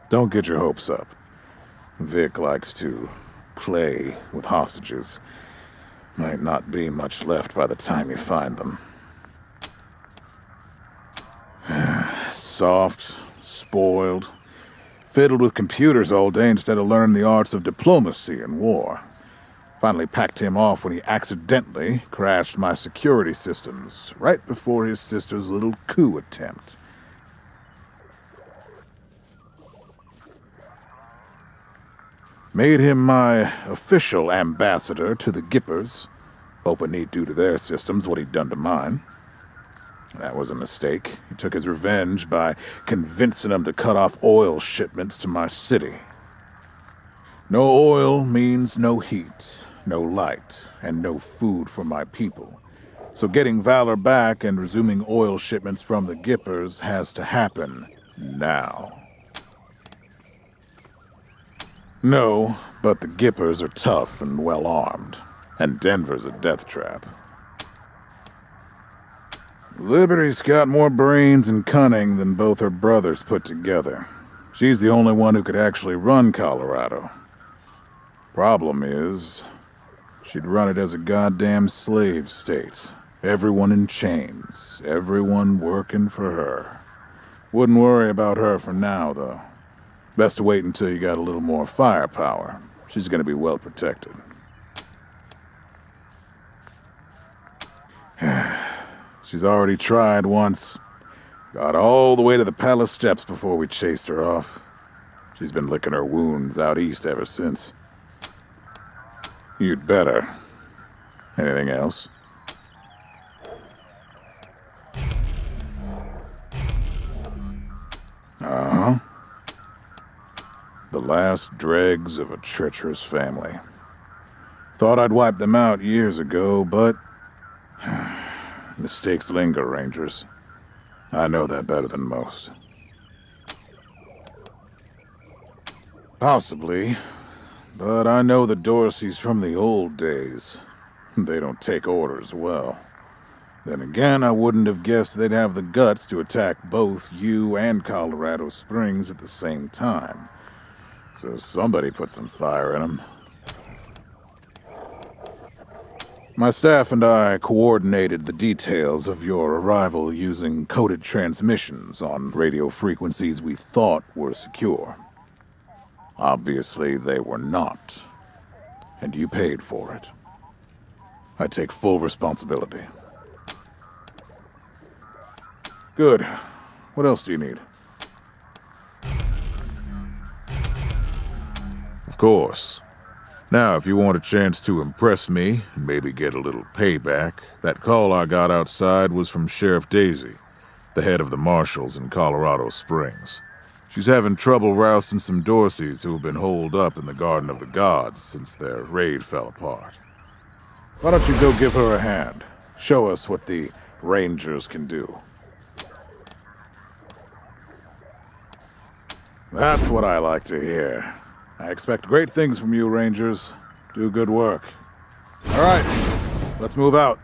Don't get your hopes up. Vic likes to play with hostages. Might not be much left by the time you find them. Soft, spoiled, fiddled with computers all day instead of learning the arts of diplomacy and war. Finally packed him off when he accidentally crashed my security systems right before his sister's little coup attempt. Made him my official ambassador to the Gippers, hoping he'd do to their systems what he'd done to mine. That was a mistake. He took his revenge by convincing them to cut off oil shipments to my city. No oil means no heat, no light, and no food for my people. So getting Valor back and resuming oil shipments from the Gippers has to happen now. No, but the Gippers are tough and well-armed, and Denver's a death trap. Liberty's got more brains and cunning than both her brothers put together. She's the only one who could actually run Colorado. Problem is, she'd run it as a goddamn slave state. Everyone in chains, everyone working for her. Wouldn't worry about her for now, though. Best to wait until you got a little more firepower. She's gonna be well protected. She's already tried once. Got all the way to the palace steps before we chased her off. She's been licking her wounds out east ever since. You'd better. Anything else? Uh-huh. The last dregs of a treacherous family. Thought I'd wiped them out years ago, but mistakes linger, Rangers. I know that better than most. Possibly, but I know the Dorseys from the old days. They don't take orders well. Then again, I wouldn't have guessed they'd have the guts to attack both you and Colorado Springs at the same time. So somebody put some fire in them. My staff and I coordinated the details of your arrival using coded transmissions on radio frequencies we thought were secure. Obviously, they were not. And you paid for it. I take full responsibility. Good. What else do you need? Of course. Now, if you want a chance to impress me, and maybe get a little payback, that call I got outside was from Sheriff Daisy, the head of the marshals in Colorado Springs. She's having trouble rousting some Dorseys who have been holed up in the Garden of the Gods since their raid fell apart. Why don't you go give her a hand? Show us what the Rangers can do. That's what I like to hear. I expect great things from you, Rangers. Do good work. All right, let's move out.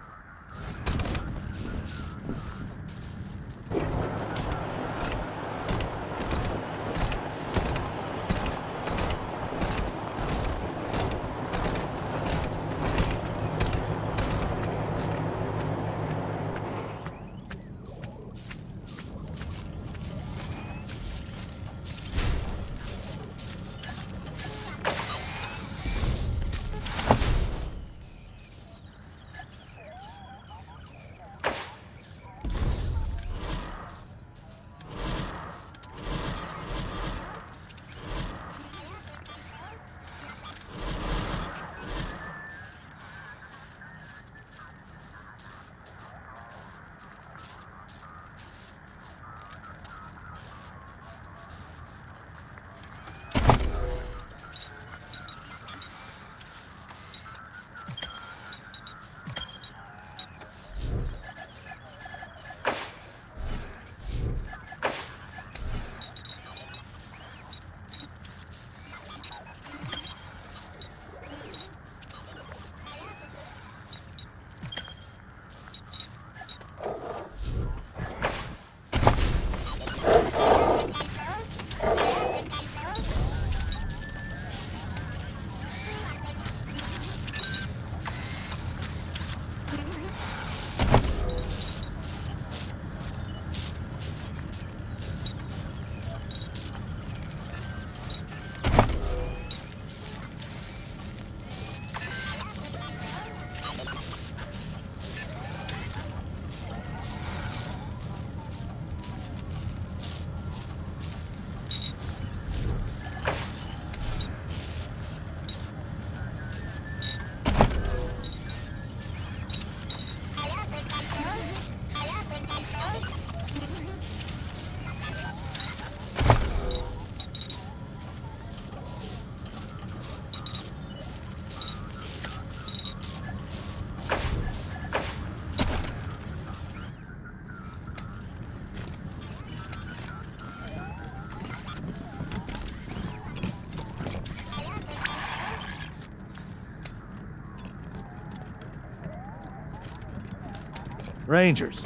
Rangers,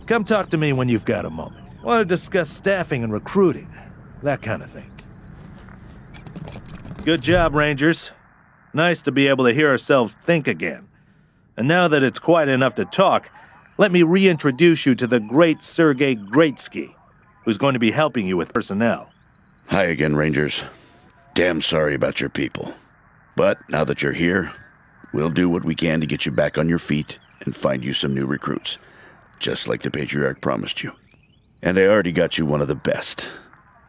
come talk to me when you've got a moment. Want to discuss staffing and recruiting, that kind of thing. Good job, Rangers. Nice to be able to hear ourselves think again. And now that it's quiet enough to talk, let me reintroduce you to the great Sergei Greatsky, who's going to be helping you with personnel. Hi again, Rangers. Damn sorry about your people. But now that you're here, we'll do what we can to get you back on your feet and find you some new recruits, just like the Patriarch promised you. And I already got you one of the best.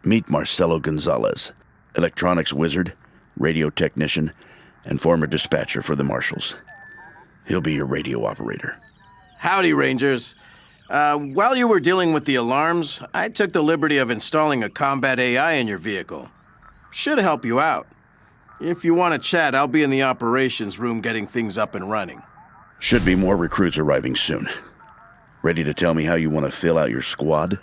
Meet Marcelo Gonzalez, electronics wizard, radio technician, and former dispatcher for the Marshals. He'll be your radio operator. Howdy, Rangers. While you were dealing with the alarms, I took the liberty of installing a combat AI in your vehicle. Should help you out. If you want to chat, I'll be in the operations room getting things up and running. Should be more recruits arriving soon. Ready to tell me how you want to fill out your squad?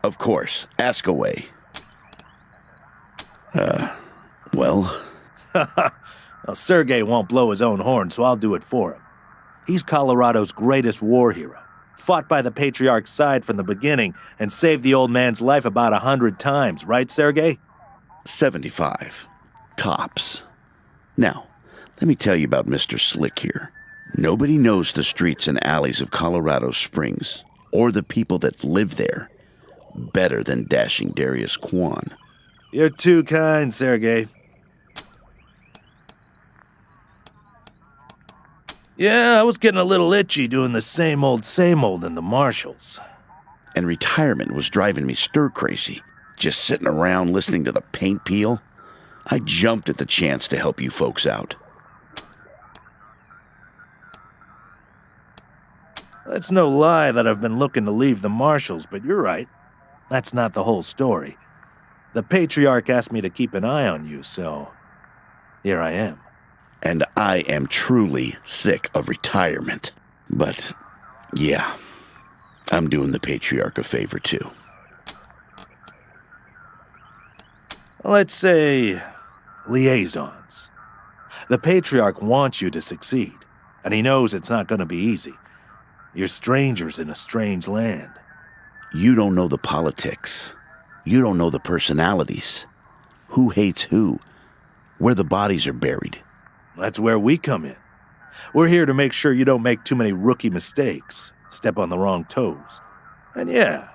Of course. Ask away. Well... Well, Sergei won't blow his own horn, so I'll do it for him. He's Colorado's greatest war hero. Fought by the Patriarch's side from the beginning and saved the old man's life about 100 times, right, Sergei? 75. Tops. Now, let me tell you about Mr. Slick here. Nobody knows the streets and alleys of Colorado Springs, or the people that live there, better than dashing Darius Kwan. You're too kind, Sergei. Yeah, I was getting a little itchy doing the same old in the marshals. And retirement was driving me stir-crazy. Just sitting around listening to the paint peel. I jumped at the chance to help you folks out. It's no lie that I've been looking to leave the marshals, but you're right. That's not the whole story. The Patriarch asked me to keep an eye on you, so here I am. And I am truly sick of retirement. But, yeah, I'm doing the Patriarch a favor, too. Let's say liaisons. The Patriarch wants you to succeed, and he knows it's not going to be easy. You're strangers in a strange land. You don't know the politics. You don't know the personalities. Who hates who? Where the bodies are buried. That's where we come in. We're here to make sure you don't make too many rookie mistakes, step on the wrong toes. And yeah,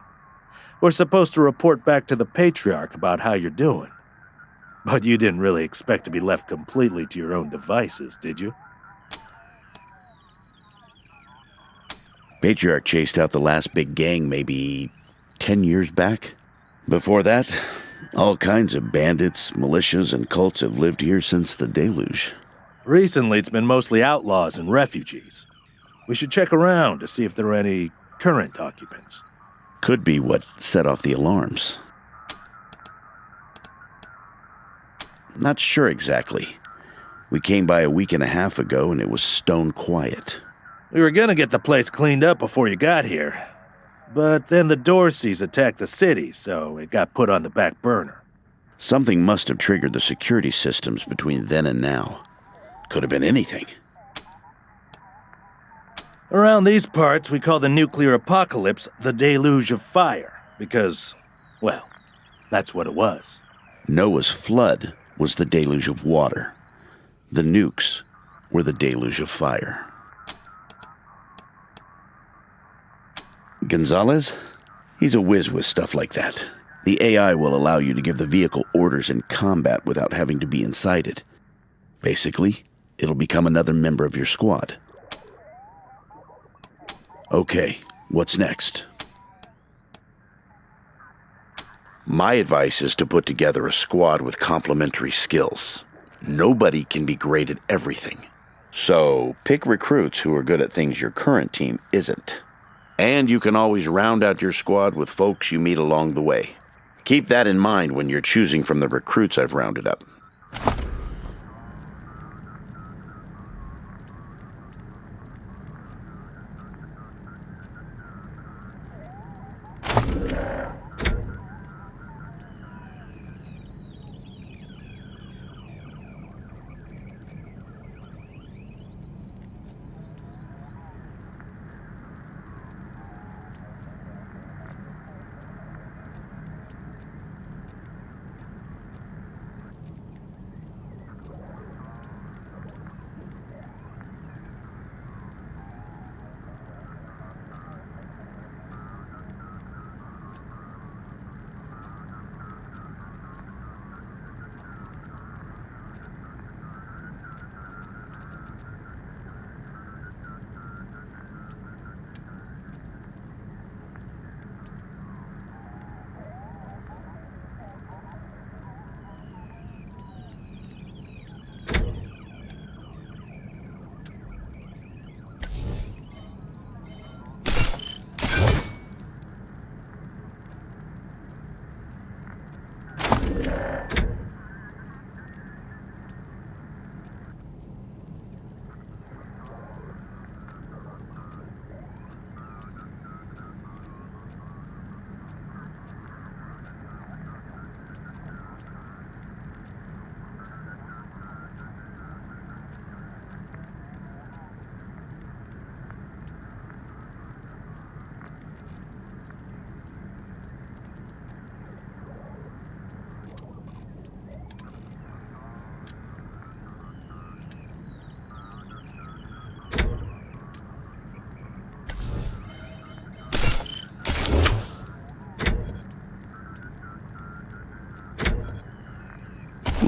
we're supposed to report back to the Patriarch about how you're doing. But you didn't really expect to be left completely to your own devices, did you? Patriarch chased out the last big gang maybe 10 years back. Before that, all kinds of bandits, militias, and cults have lived here since the deluge. Recently, it's been mostly outlaws and refugees. We should check around to see if there are any current occupants. Could be what set off the alarms. Not sure exactly. We came by a week and a half ago and it was stone quiet. We were gonna get the place cleaned up before you got here. But then the Dorseys attacked the city, so it got put on the back burner. Something must have triggered the security systems between then and now. Could have been anything. Around these parts, we call the nuclear apocalypse the deluge of fire, because, well, that's what it was. Noah's flood was the deluge of water. The nukes were the deluge of fire. Gonzalez? He's a whiz with stuff like that. The AI will allow you to give the vehicle orders in combat without having to be inside it. Basically, it'll become another member of your squad. Okay, what's next? My advice is to put together a squad with complementary skills. Nobody can be great at everything. So, pick recruits who are good at things your current team isn't. And you can always round out your squad with folks you meet along the way. Keep that in mind when you're choosing from the recruits I've rounded up.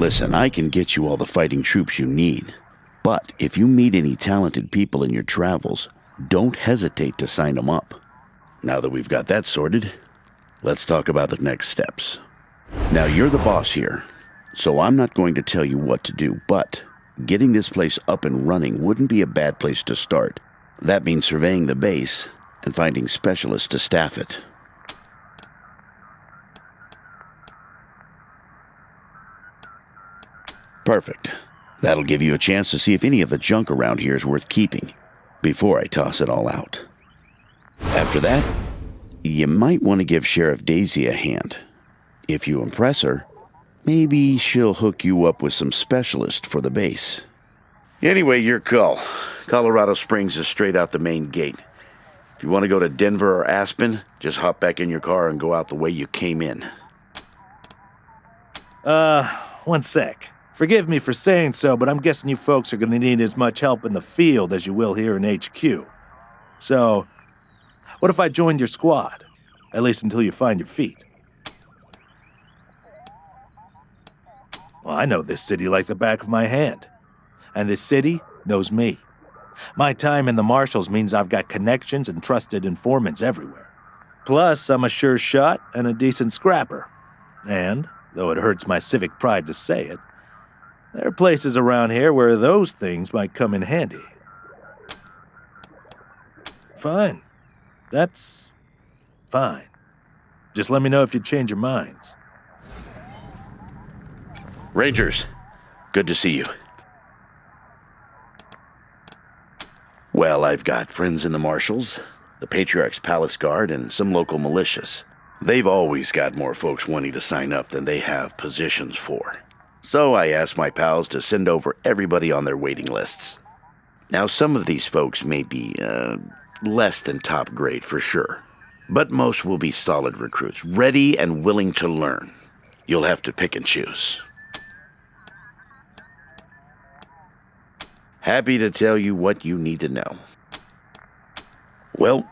Listen, I can get you all the fighting troops you need. But if you meet any talented people in your travels, don't hesitate to sign them up. Now that we've got that sorted, let's talk about the next steps. Now, you're the boss here, so I'm not going to tell you what to do, but getting this place up and running wouldn't be a bad place to start. That means surveying the base and finding specialists to staff it. Perfect. That'll give you a chance to see if any of the junk around here is worth keeping before I toss it all out. After that, you might want to give Sheriff Daisy a hand. If you impress her, maybe she'll hook you up with some specialists for the base. Anyway, your call. Colorado Springs is straight out the main gate. If you want to go to Denver or Aspen, just hop back in your car and go out the way you came in. One sec. Forgive me for saying so, but I'm guessing you folks are going to need as much help in the field as you will here in HQ. So, what if I joined your squad? At least until you find your feet. Well, I know this city like the back of my hand. And this city knows me. My time in the Marshals means I've got connections and trusted informants everywhere. Plus, I'm a sure shot and a decent scrapper. And, though it hurts my civic pride to say it, there are places around here where those things might come in handy. Fine. That's fine. Just let me know if you change your minds. Rangers, good to see you. Well, I've got friends in the Marshals, the Patriarch's Palace Guard, and some local militias. They've always got more folks wanting to sign up than they have positions for. So I asked my pals to send over everybody on their waiting lists. Now, some of these folks may be, less than top grade for sure. But most will be solid recruits, ready and willing to learn. You'll have to pick and choose. Happy to tell you what you need to know. Well,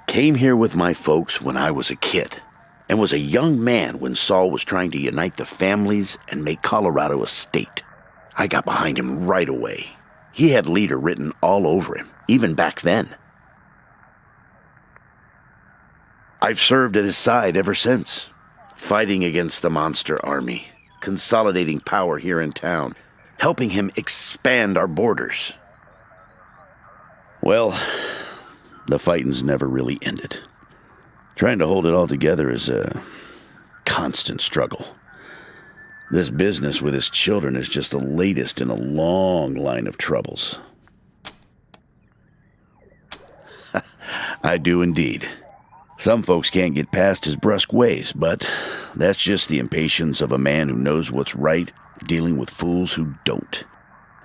came here with my folks when I was a kid, and was a young man when Saul was trying to unite the families and make Colorado a state. I got behind him right away. He had leader written all over him, even back then. I've served at his side ever since, fighting against the monster army, consolidating power here in town, helping him expand our borders. Well, the fighting's never really ended. Trying to hold it all together is a constant struggle. This business with his children is just the latest in a long line of troubles. I do indeed. Some folks can't get past his brusque ways, but that's just the impatience of a man who knows what's right, dealing with fools who don't.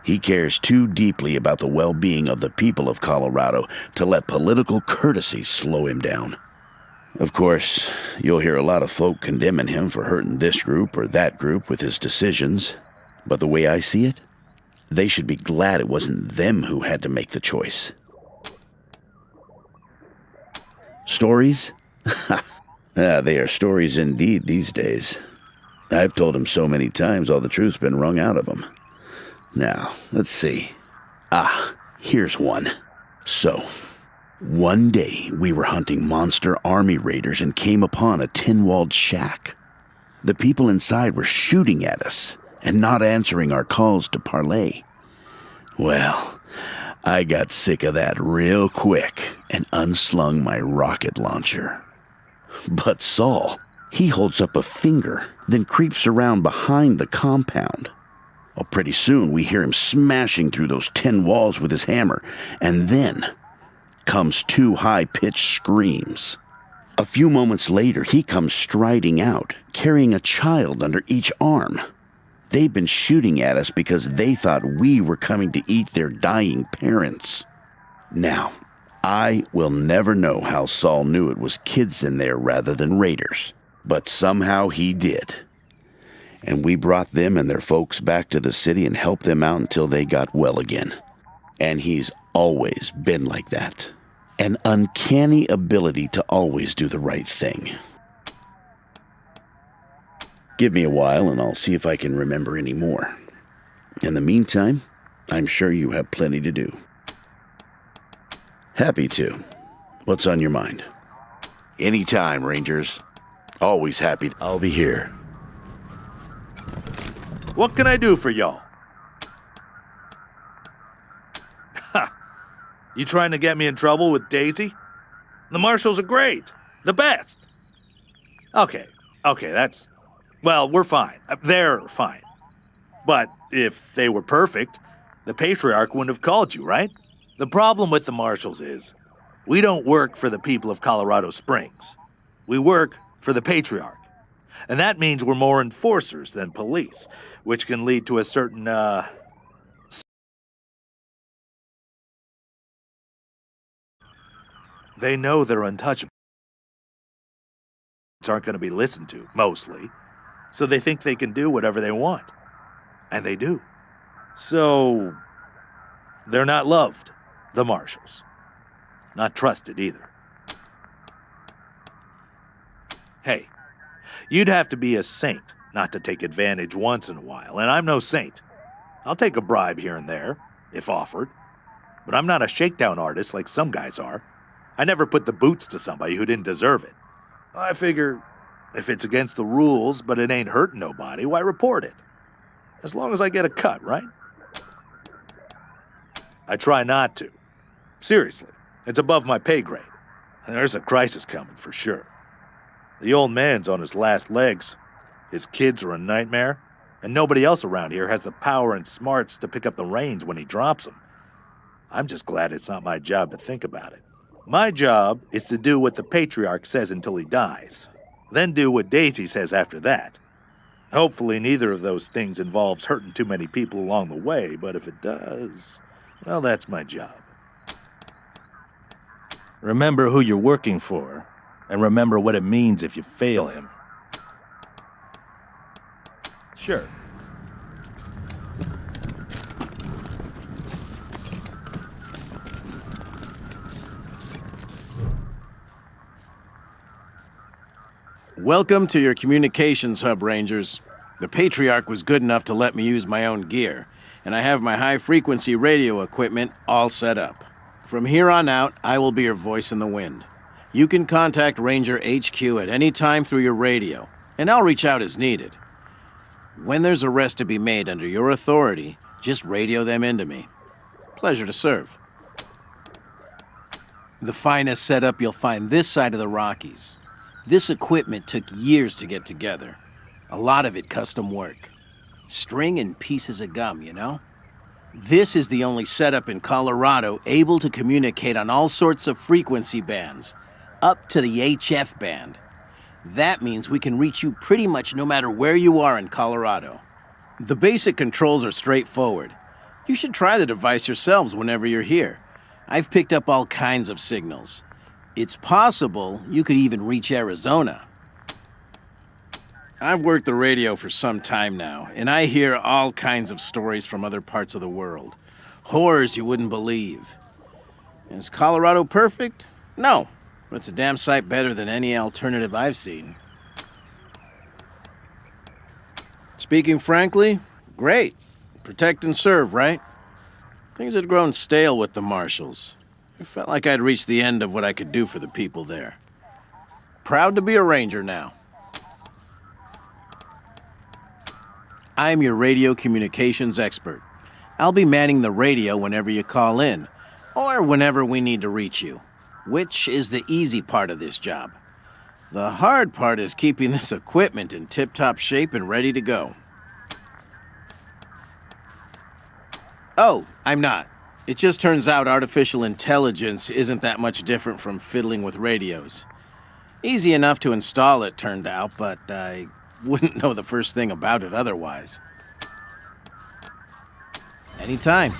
He cares too deeply about the well-being of the people of Colorado to let political courtesy slow him down. Of course, you'll hear a lot of folk condemning him for hurting this group or that group with his decisions, but the way I see it, they should be glad it wasn't them who had to make the choice. Stories? They are stories indeed these days. I've told him so many times all the truth's been wrung out of him. Now, let's see. Here's one. So, one day we were hunting monster army raiders and came upon a tin-walled shack. The people inside were shooting at us and not answering our calls to parley. Well, I got sick of that real quick and unslung my rocket launcher. But Saul, he holds up a finger, then creeps around behind the compound. Well, pretty soon we hear him smashing through those tin walls with his hammer, and then comes two high-pitched screams. A few moments later, he comes striding out, carrying a child under each arm. They've been shooting at us because they thought we were coming to eat their dying parents. Now, I will never know how Saul knew it was kids in there rather than raiders, but somehow he did. And we brought them and their folks back to the city and helped them out until they got well again. And he's always been like that. An uncanny ability to always do the right thing. Give me a while and I'll see if I can remember any more. In the meantime, I'm sure you have plenty to do. Happy to. What's on your mind? Anytime, Rangers. Always happy. I'll be here. What can I do for y'all? Ha! You trying to get me in trouble with Daisy? The marshals are great. The best. Okay, that's... Well, we're fine. They're fine. But if they were perfect, the Patriarch wouldn't have called you, right? The problem with the marshals is, we don't work for the people of Colorado Springs. We work for the Patriarch. And that means we're more enforcers than police, which can lead to a certain, They know they're untouchable. Aren't going to be listened to, mostly. So they think they can do whatever they want. And they do. So, they're not loved, the marshals. Not trusted either. Hey, you'd have to be a saint not to take advantage once in a while, and I'm no saint. I'll take a bribe here and there, if offered. But I'm not a shakedown artist like some guys are. I never put the boots to somebody who didn't deserve it. I figure, if it's against the rules, but it ain't hurting nobody, why report it? As long as I get a cut, right? I try not to. Seriously, it's above my pay grade. There's a crisis coming for sure. The old man's on his last legs. His kids are a nightmare, and nobody else around here has the power and smarts to pick up the reins when he drops them. I'm just glad it's not my job to think about it. My job is to do what the Patriarch says until he dies, then do what Daisy says after that. Hopefully neither of those things involves hurting too many people along the way, but if it does, well, that's my job. Remember who you're working for, and remember what it means if you fail him. Sure. Welcome to your communications hub, Rangers. The Patriarch was good enough to let me use my own gear, and I have my high-frequency radio equipment all set up. From here on out, I will be your voice in the wind. You can contact Ranger HQ at any time through your radio, and I'll reach out as needed. When there's arrests to be made under your authority, just radio them into me. Pleasure to serve. The finest setup you'll find this side of the Rockies. This equipment took years to get together. A lot of it custom work. String and pieces of gum, you know? This is the only setup in Colorado able to communicate on all sorts of frequency bands, up to the HF band. That means we can reach you pretty much no matter where you are in Colorado. The basic controls are straightforward. You should try the device yourselves whenever you're here. I've picked up all kinds of signals. It's possible you could even reach Arizona. I've worked the radio for some time now, and I hear all kinds of stories from other parts of the world. Horrors you wouldn't believe. Is Colorado perfect? No, but it's a damn sight better than any alternative I've seen. Speaking frankly, great. Protect and serve, right? Things had grown stale with the marshals. I felt like I'd reached the end of what I could do for the people there. Proud to be a ranger now. I'm your radio communications expert. I'll be manning the radio whenever you call in, or whenever we need to reach you, which is the easy part of this job. The hard part is keeping this equipment in tip-top shape and ready to go. Oh, I'm not. It just turns out artificial intelligence isn't that much different from fiddling with radios. Easy enough to install, it turned out, but I wouldn't know the first thing about it otherwise. Anytime.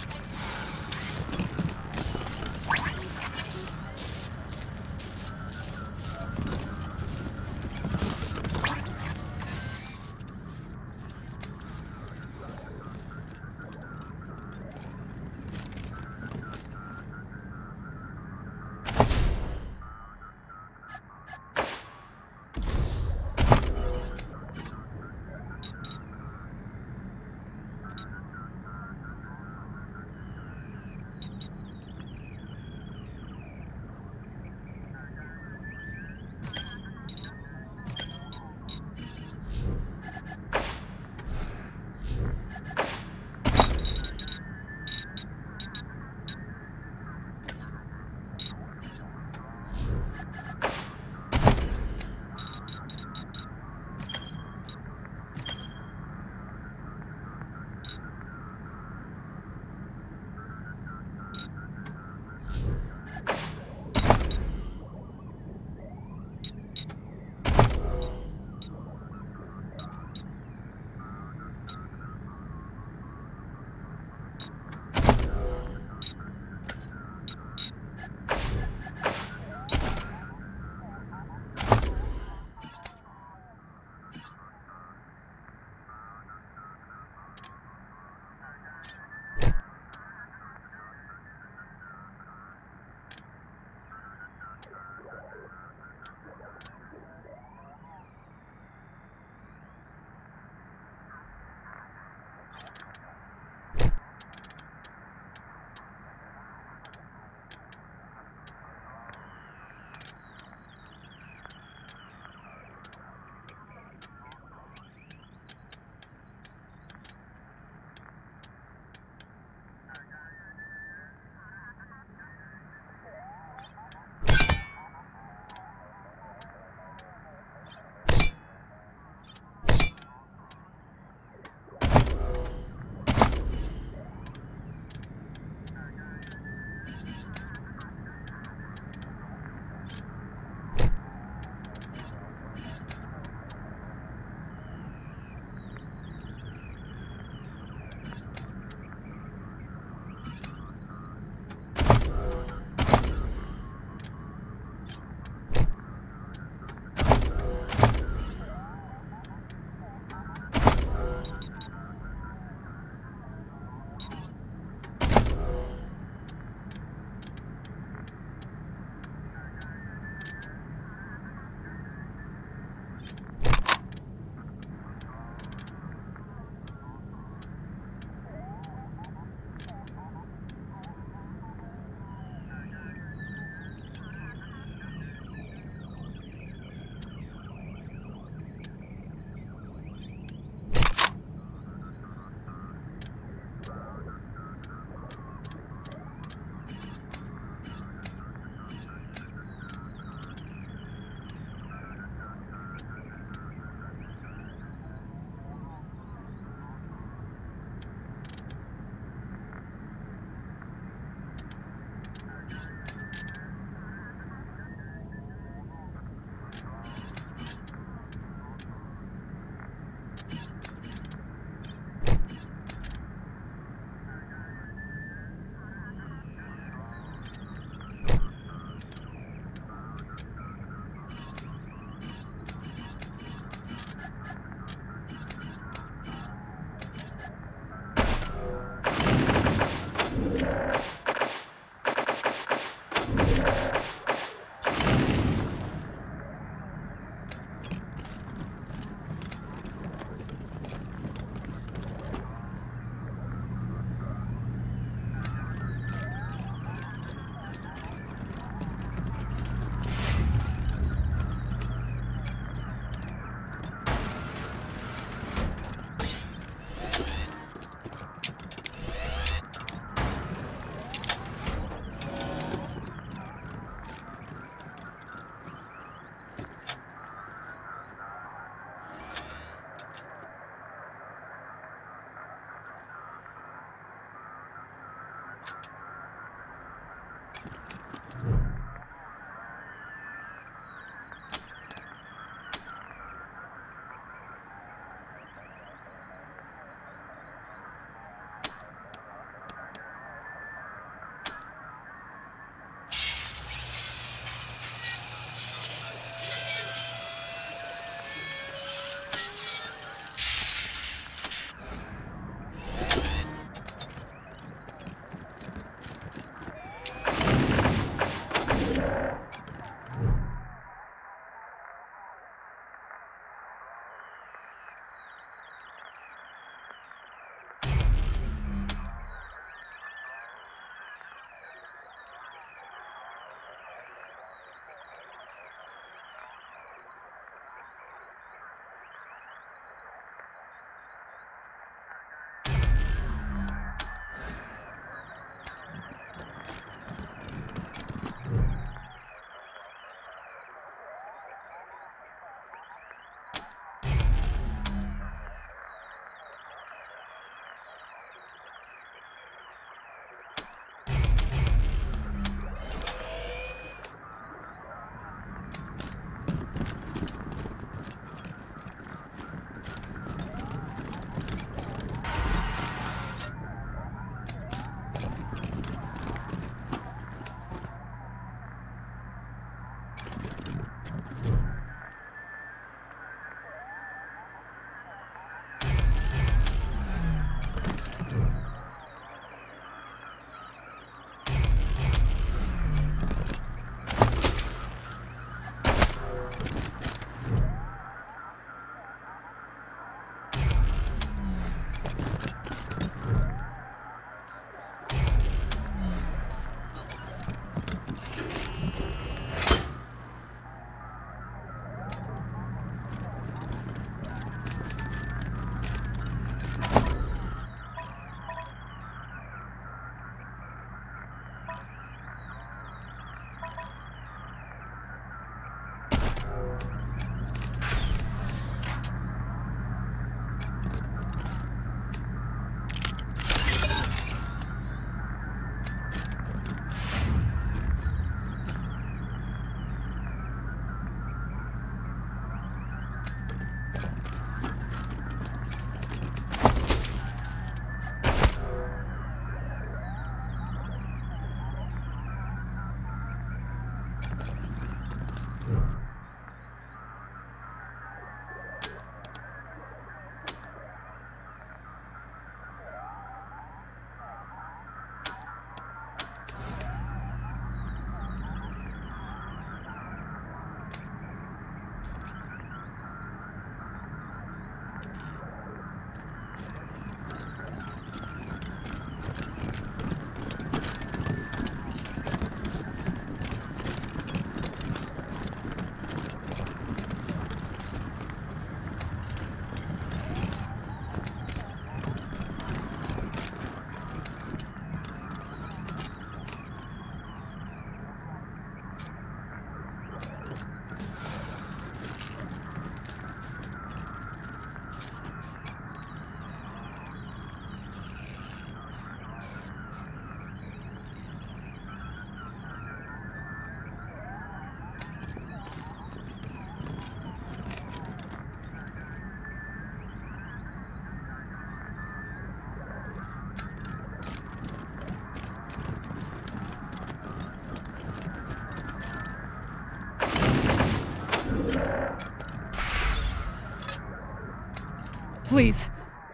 Please,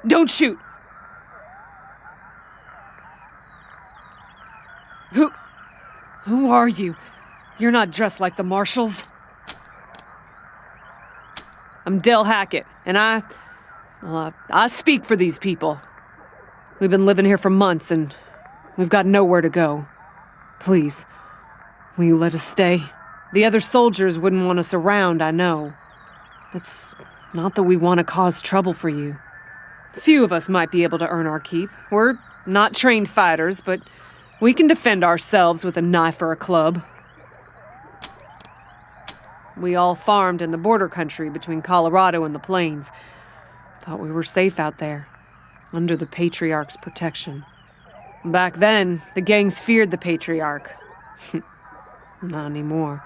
don't shoot. Who are you? You're not dressed like the marshals. I'm Del Hackett, and I speak for these people. We've been living here for months, and we've got nowhere to go. Please, will you let us stay? The other soldiers wouldn't want us around, I know. It's not that we want to cause trouble for you. Few of us might be able to earn our keep. We're not trained fighters, but we can defend ourselves with a knife or a club. We all farmed in the border country between Colorado and the plains. Thought we were safe out there, under the Patriarch's protection. Back then, the gangs feared the Patriarch. Not anymore.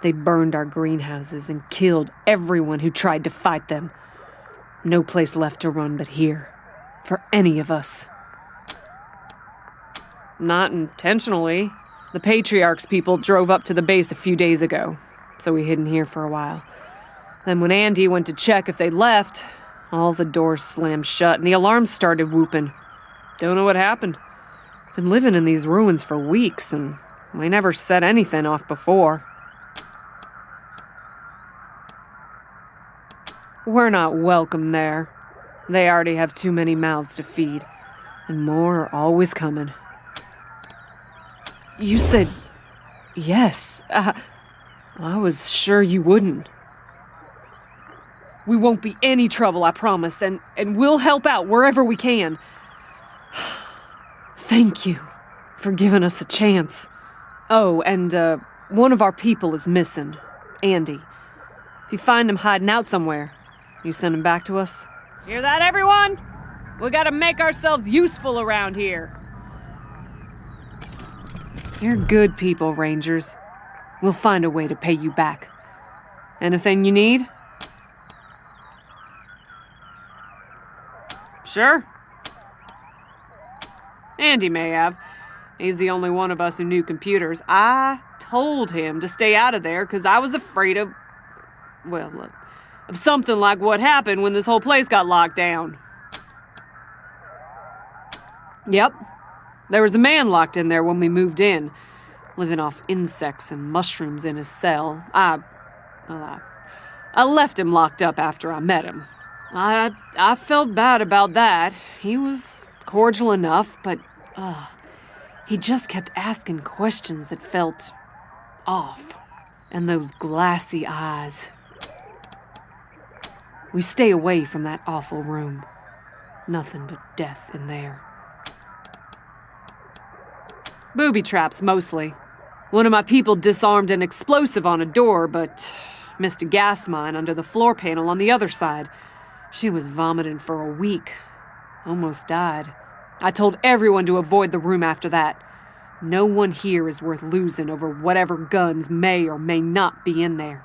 They burned our greenhouses and killed everyone who tried to fight them. No place left to run but here, for any of us. Not intentionally. The Patriarch's people drove up to the base a few days ago, so we hid in here for a while. Then when Andy went to check if they'd left, all the doors slammed shut and the alarms started whooping. Don't know what happened. Been living in these ruins for weeks, and we never set anything off before. We're not welcome there. They already have too many mouths to feed, and more are always coming. You said yes. I was sure you wouldn't. We won't be any trouble, I promise, and we'll help out wherever we can. Thank you for giving us a chance. Oh, and one of our people is missing, Andy. If you find him hiding out somewhere, you send him back to us? Hear that, everyone? We gotta make ourselves useful around here. You're good people, Rangers. We'll find a way to pay you back. Anything you need? Sure. Andy may have. He's the only one of us who knew computers. I told him to stay out of there because I was afraid of, of something like what happened when this whole place got locked down. Yep. There was a man locked in there when we moved in, living off insects and mushrooms in his cell. I left him locked up after I met him. I felt bad about that. He was cordial enough, but he just kept asking questions that felt off. And those glassy eyes. We stay away from that awful room. Nothing but death in there. Booby traps, mostly. One of my people disarmed an explosive on a door, but missed a gas mine under the floor panel on the other side. She was vomiting for a week. Almost died. I told everyone to avoid the room after that. No one here is worth losing over whatever guns may or may not be in there.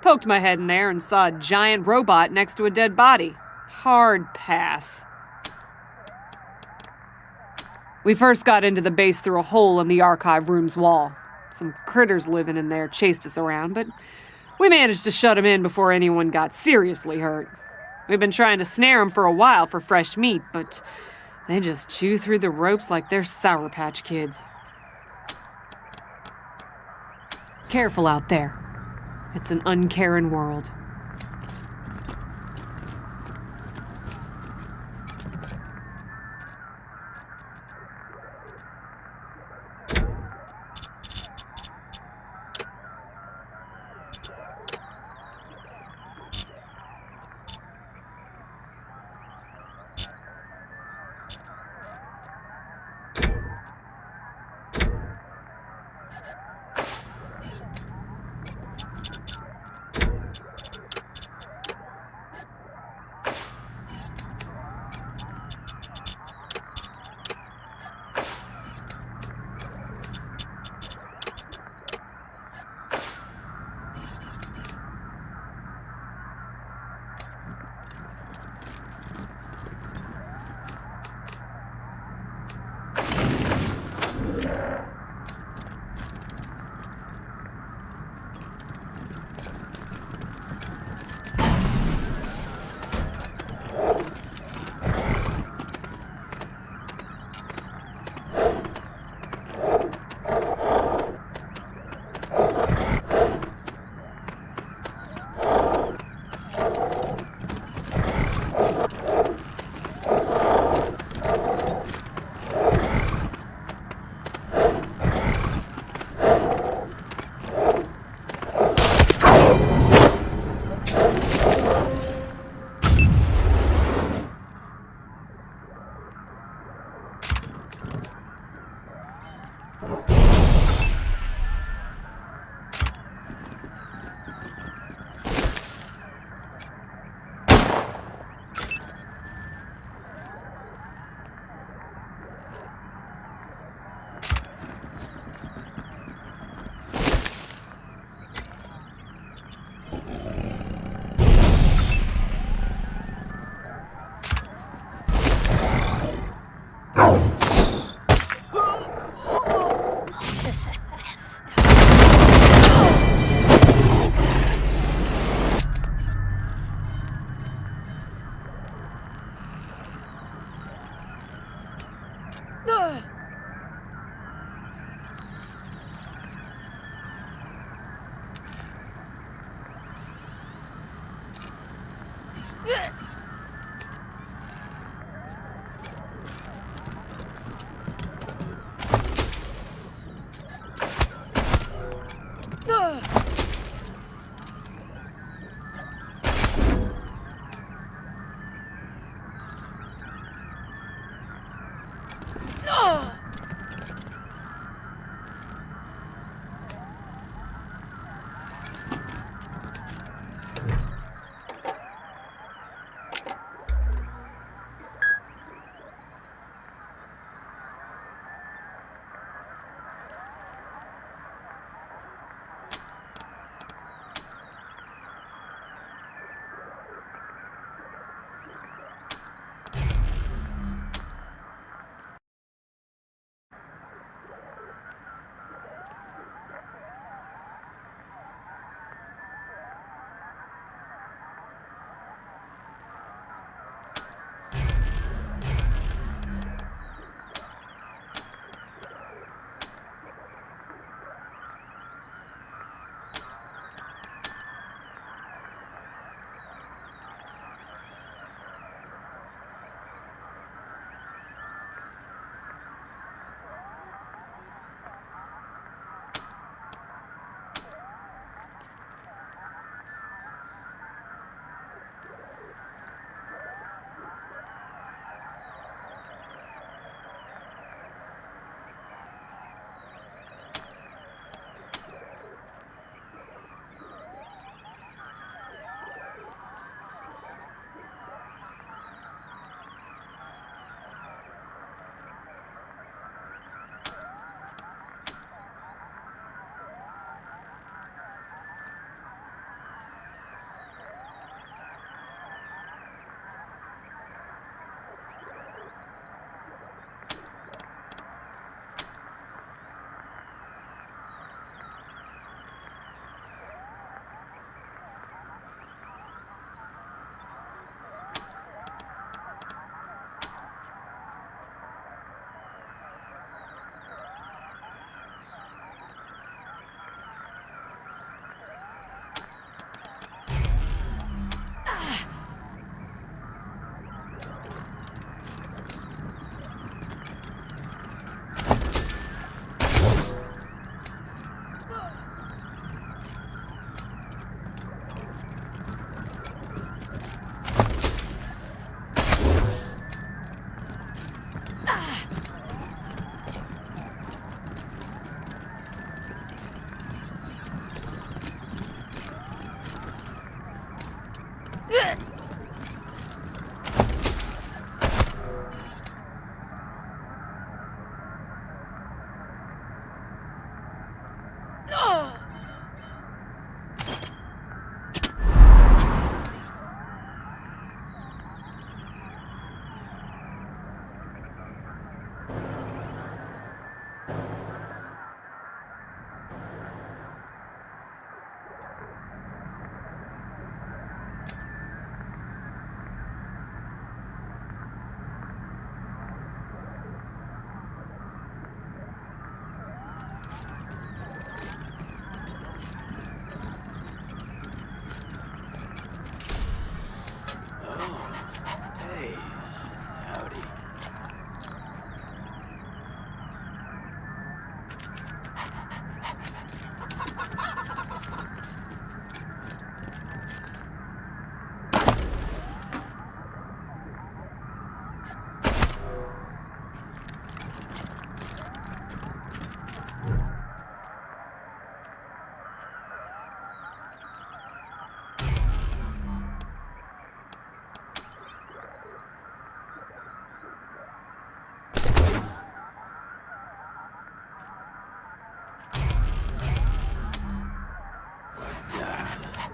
Poked my head in there and saw a giant robot next to a dead body. Hard pass. We first got into the base through a hole in the archive room's wall. Some critters living in there chased us around, but we managed to shut them in before anyone got seriously hurt. We've been trying to snare them for a while for fresh meat, but they just chew through the ropes like they're Sour Patch Kids. Careful out there. It's an uncaring world.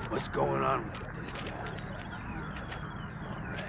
What's going on with the dead guys here? All right.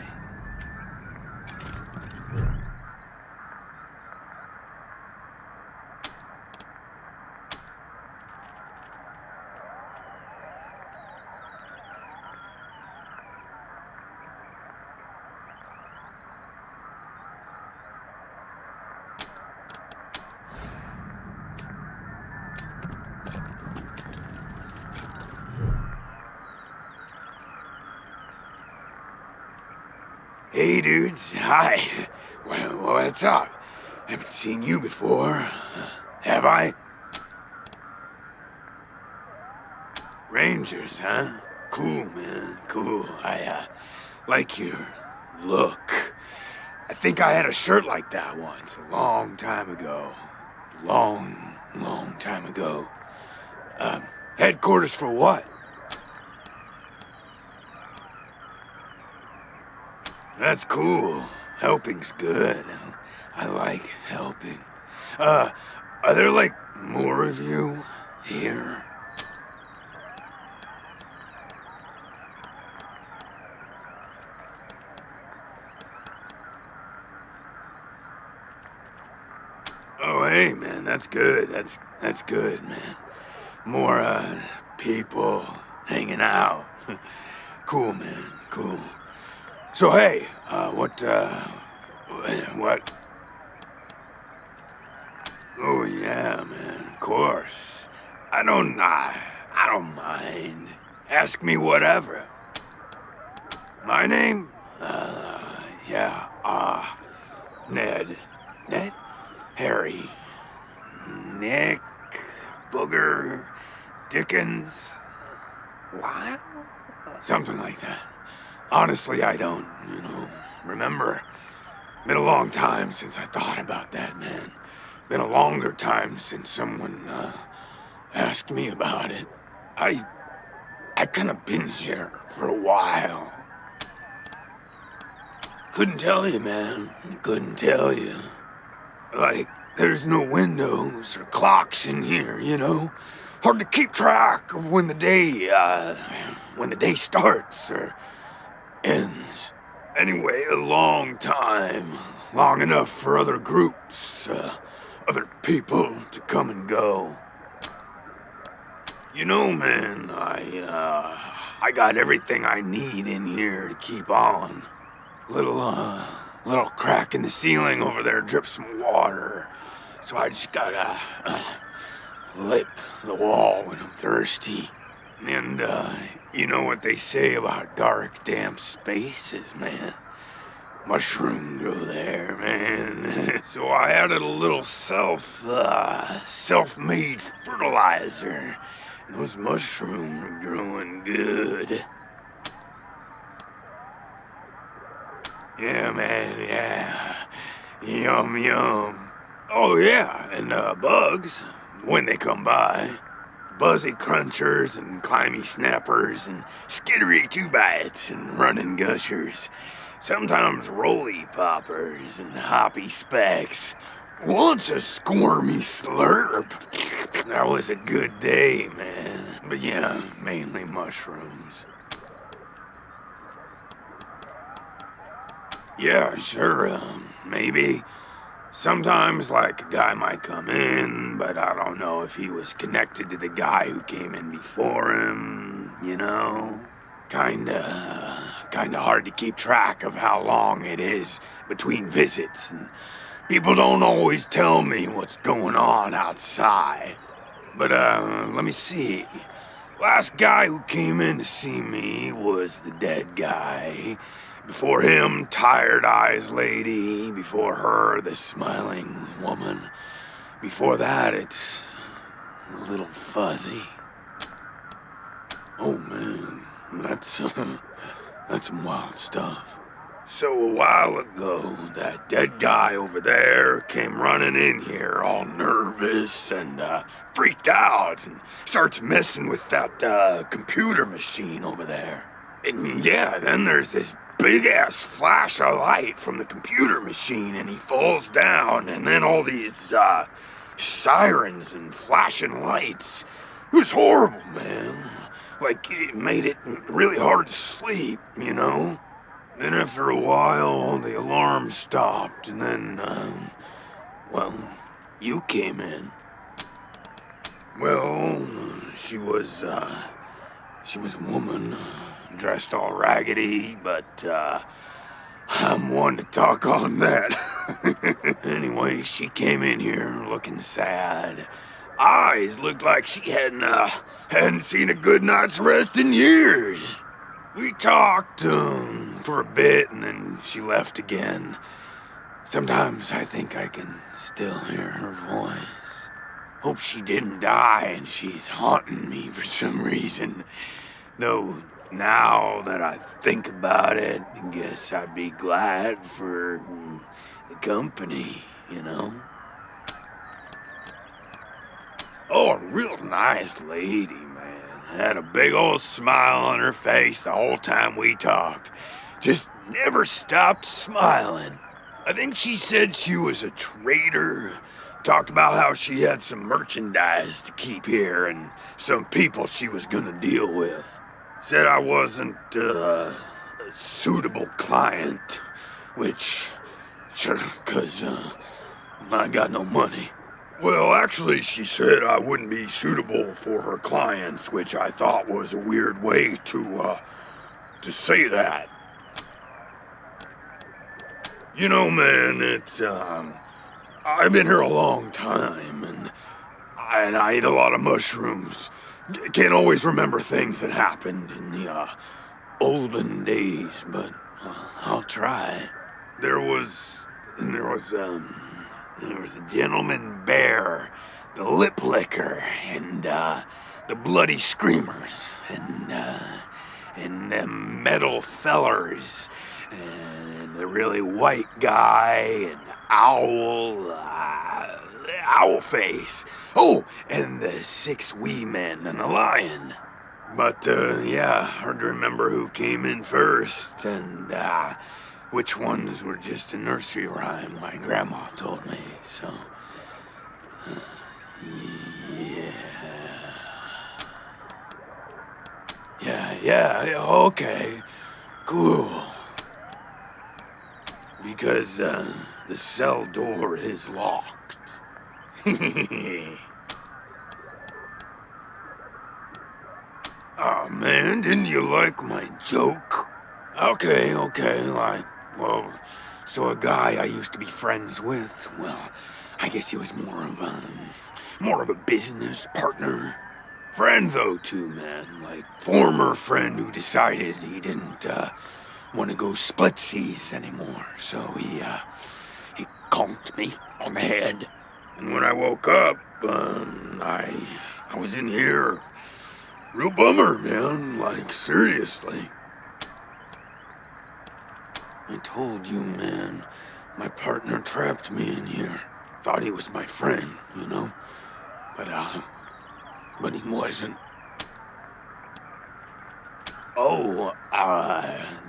Hey, dudes. Hi. Well, what's up? Haven't seen you before. Have I? Rangers, huh? Cool, man. Cool. I like your look. I think I had a shirt like that once, a long time ago. Long time ago. Headquarters for what? That's cool. Helping's good. I like helping. Are there, like, more of you here? Oh, hey, man, that's good. That's good, man. More, people hanging out. Cool, man, cool. So, hey, what? Oh, yeah, man, of course. I don't mind. Ask me whatever. My name? Ned. Ned? Harry. Nick. Booger. Dickens. Lyle? Something like that. Honestly, I don't, remember. Been a long time since I thought about that, man. Been a longer time since someone, asked me about it. I kinda been here for a while. Couldn't tell you, man. Couldn't tell you. Like, there's no windows or clocks in here, Hard to keep track of when the day starts or ends. Anyway, a long time. Long enough for other groups, other people to come and go. Man, I got everything I need in here to keep on. Little crack in the ceiling over there drips some water. So I just gotta, lick the wall when I'm thirsty. And, you know what they say about dark, damp spaces, man. Mushroom grow there, man. So I added a little self-made fertilizer. And those mushrooms are growing good. Yeah, man, yeah. Yum, yum. Oh, yeah, and, bugs, when they come by. Buzzy crunchers and climby snappers and skittery two-bites and running gushers. Sometimes roly poppers and hoppy specks. Once a squirmy slurp. That was a good day, man. But yeah, mainly mushrooms. Yeah, sure, maybe. Sometimes, like, a guy might come in, but I don't know if he was connected to the guy who came in before him, Kinda hard to keep track of how long it is between visits, and people don't always tell me what's going on outside. But, let me see. Last guy who came in to see me was the dead guy. Before him, Tired Eyes Lady. Before her, the Smiling Woman. Before that, it's a little fuzzy. Oh, man, that's some wild stuff. So a while ago, that dead guy over there came running in here all nervous and freaked out and starts messing with that computer machine over there. And yeah, then there's this big-ass flash of light from the computer machine, and he falls down, and then all these, sirens and flashing lights. It was horrible, man. like it made it really hard to sleep, you know? Then after a while, the alarm stopped, and then, well, you came in. Well, she was a woman, dressed all raggedy, but, I'm one to talk on that. Anyway, she came in here looking sad. Eyes looked like she hadn't seen a good night's rest in years. We talked, for a bit, and then she left again. Sometimes I think I can still hear her voice. Hope she didn't die and she's haunting me for some reason. Though, now that I think about it, I guess I'd be glad for the company, you know? Oh, a real nice lady, man. Had a big old smile on her face the whole time we talked. Just never stopped smiling. I think she said she was a trader. Talked about how she had some merchandise to keep here and some people she was gonna deal with. Said I wasn't a suitable client, which, sure, 'cause I got no money. Well, actually, she said I wouldn't be suitable for her clients, which I thought was a weird way to say that. You know, man, it's, I've been here a long time, and I ate a lot of mushrooms. Can't always remember things that happened in the, olden days, but I'll try. There was a gentleman bear, the lip licker, and, the bloody screamers, and them metal fellers, and the really white guy, and owl face. Oh, and the 6 wee men and a lion. But, yeah, hard to remember who came in first, and, which ones were just a nursery rhyme my grandma told me, so... Yeah, okay. Cool. Because, the cell door is locked. Aw, man, didn't you like my joke? Okay, well, so a guy I used to be friends with, well, I guess he was more of a business partner. Friend, though, too, man. Like, former friend who decided he didn't, want to go splitsies anymore, so he conked me on the head. And when I woke up, I was in here. Real bummer, man, like, seriously. I told you, man, my partner trapped me in here. Thought he was my friend, you know? But he wasn't. Oh,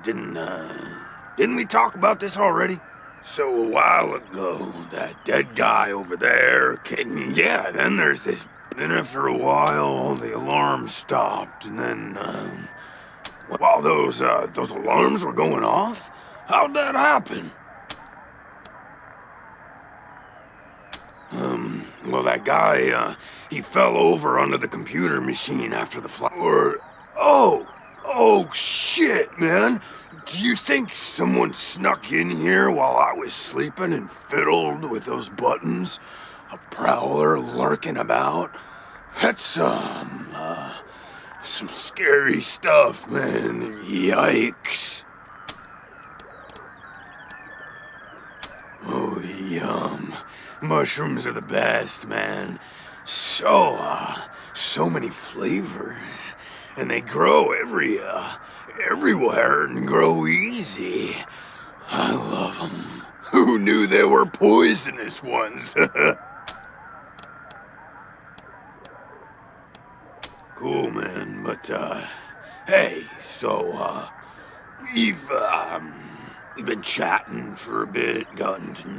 didn't we talk about this already? So a while ago, that dead guy over there came, yeah, then after a while, the alarm stopped, and then, while those alarms were going off, how'd that happen? Well, that guy, he fell over onto the computer machine after the flight. Oh, shit, man. Do you think someone snuck in here while I was sleeping and fiddled with those buttons? A prowler lurking about? That's some scary stuff, man. Yikes. Oh, yum. Mushrooms are the best, man. So many flavors. And they grow everywhere and grow easy. I love them. Who knew they were poisonous ones? Cool, man, but, hey, so, we've been chatting for a bit, gotten to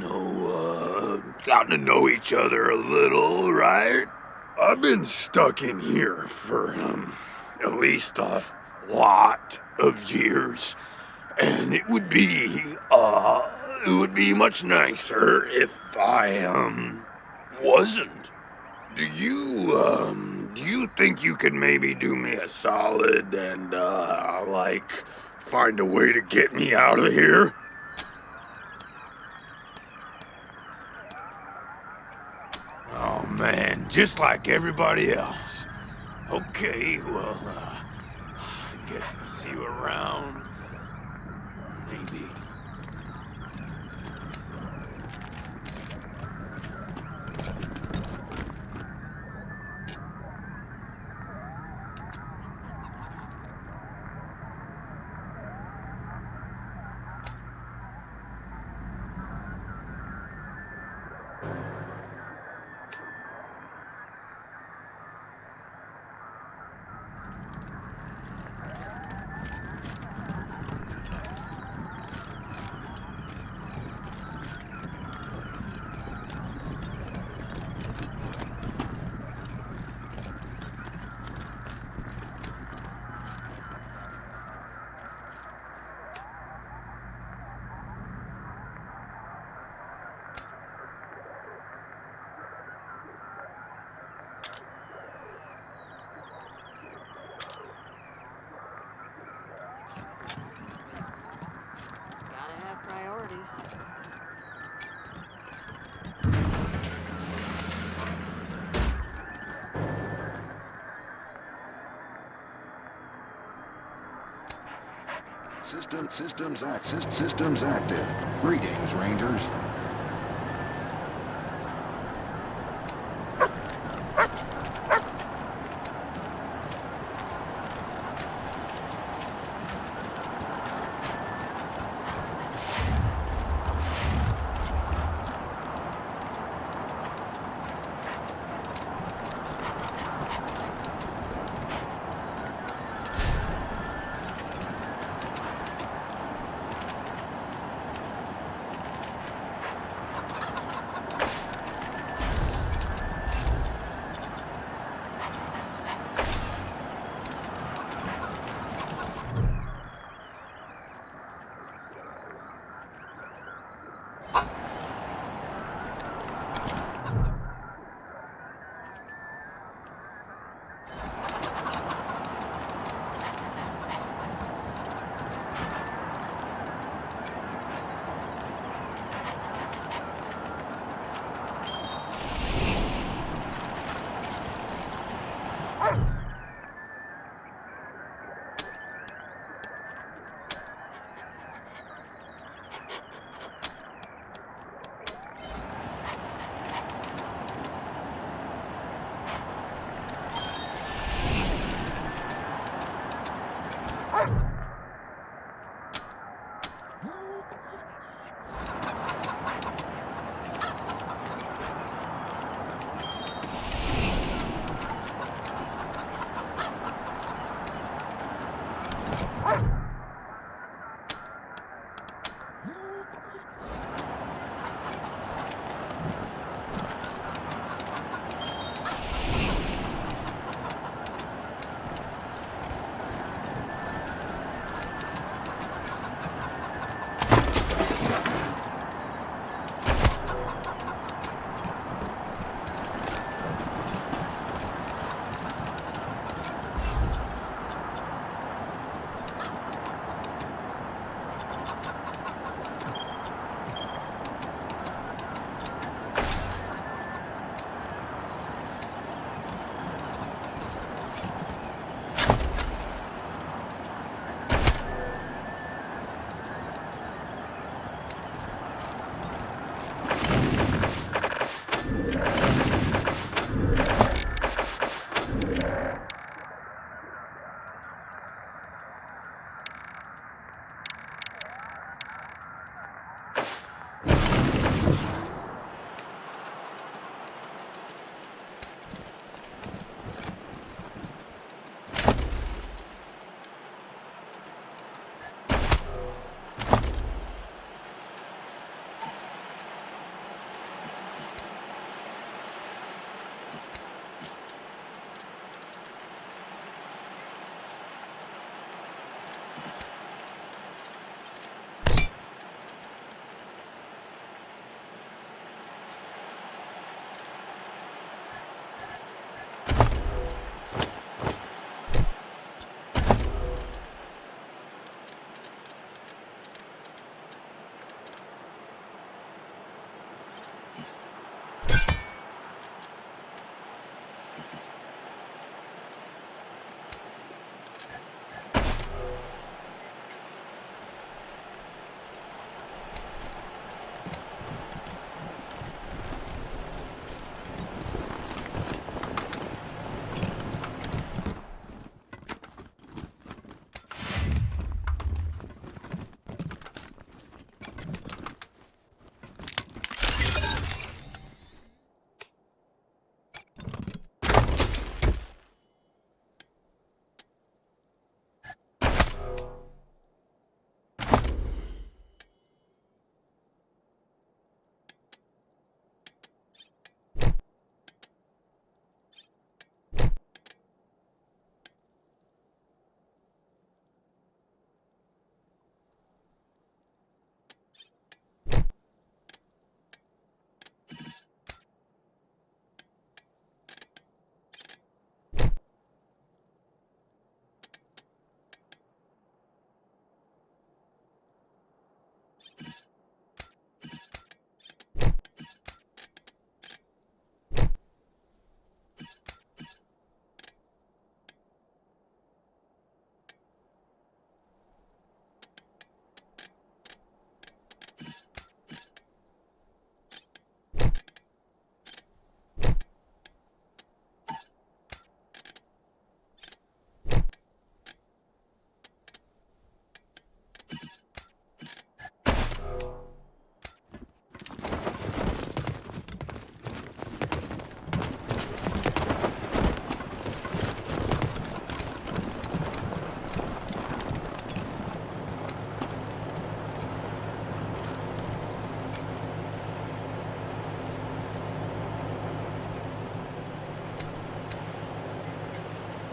know each other a little, right? I've been stuck in here for, at least a lot of years. And it would be much nicer if I, wasn't. Do you think you could maybe do me a solid and, find a way to get me out of here? Oh man, just like everybody else. Okay, well, I guess I'll see you around. Maybe. Gotta have priorities. Systems active. Greetings, Rangers.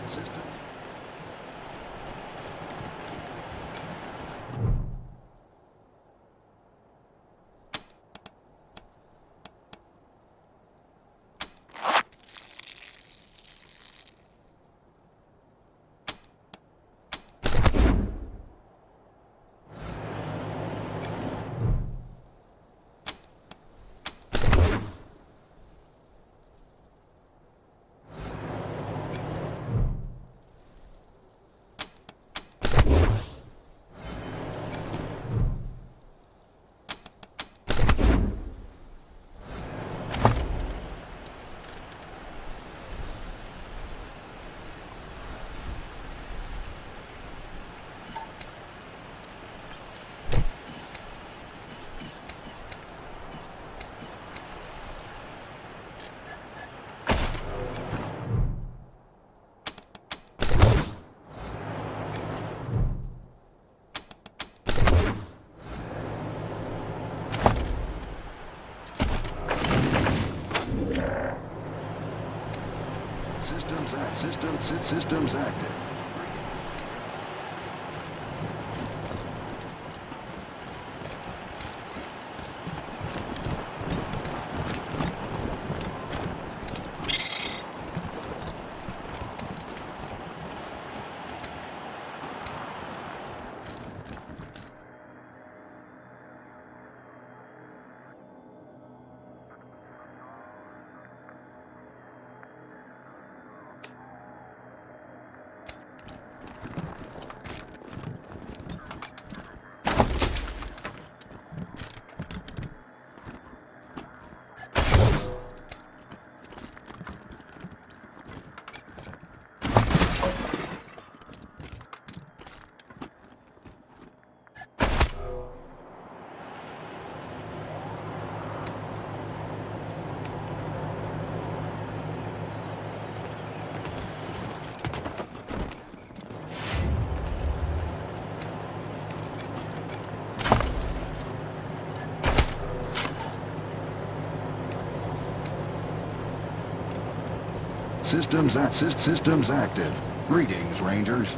Systems. Systems active. Systems active. Greetings, Rangers.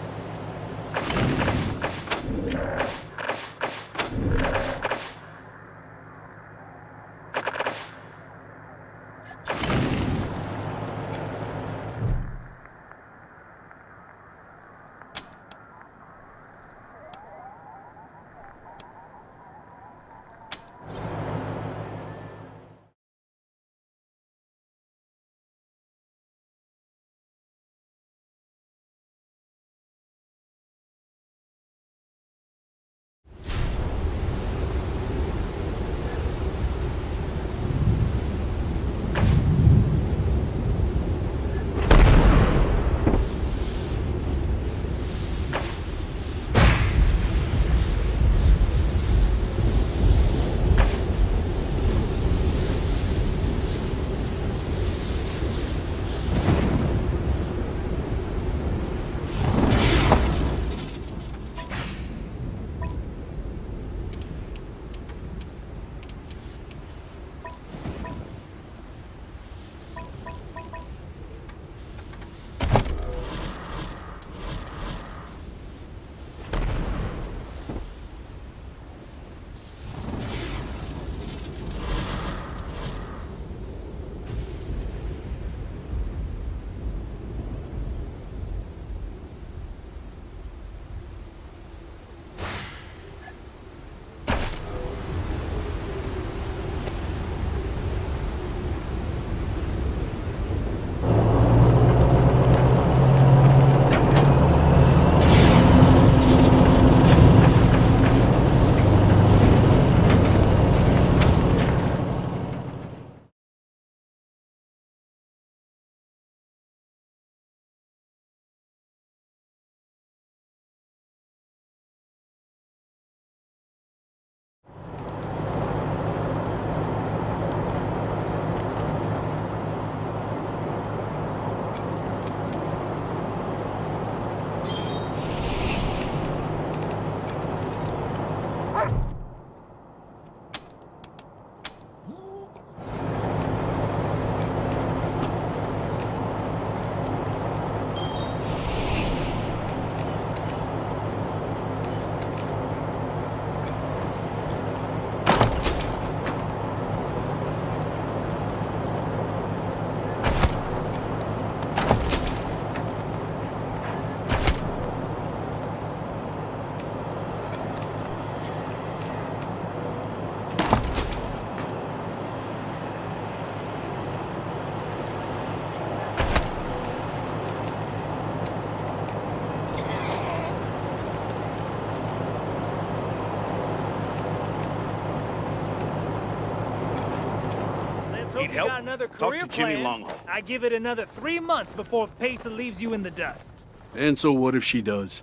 need help, got another talk career to Jimmy plan, Longhaul. I give it another 3 months before Pesa leaves you in the dust. And so what if she does?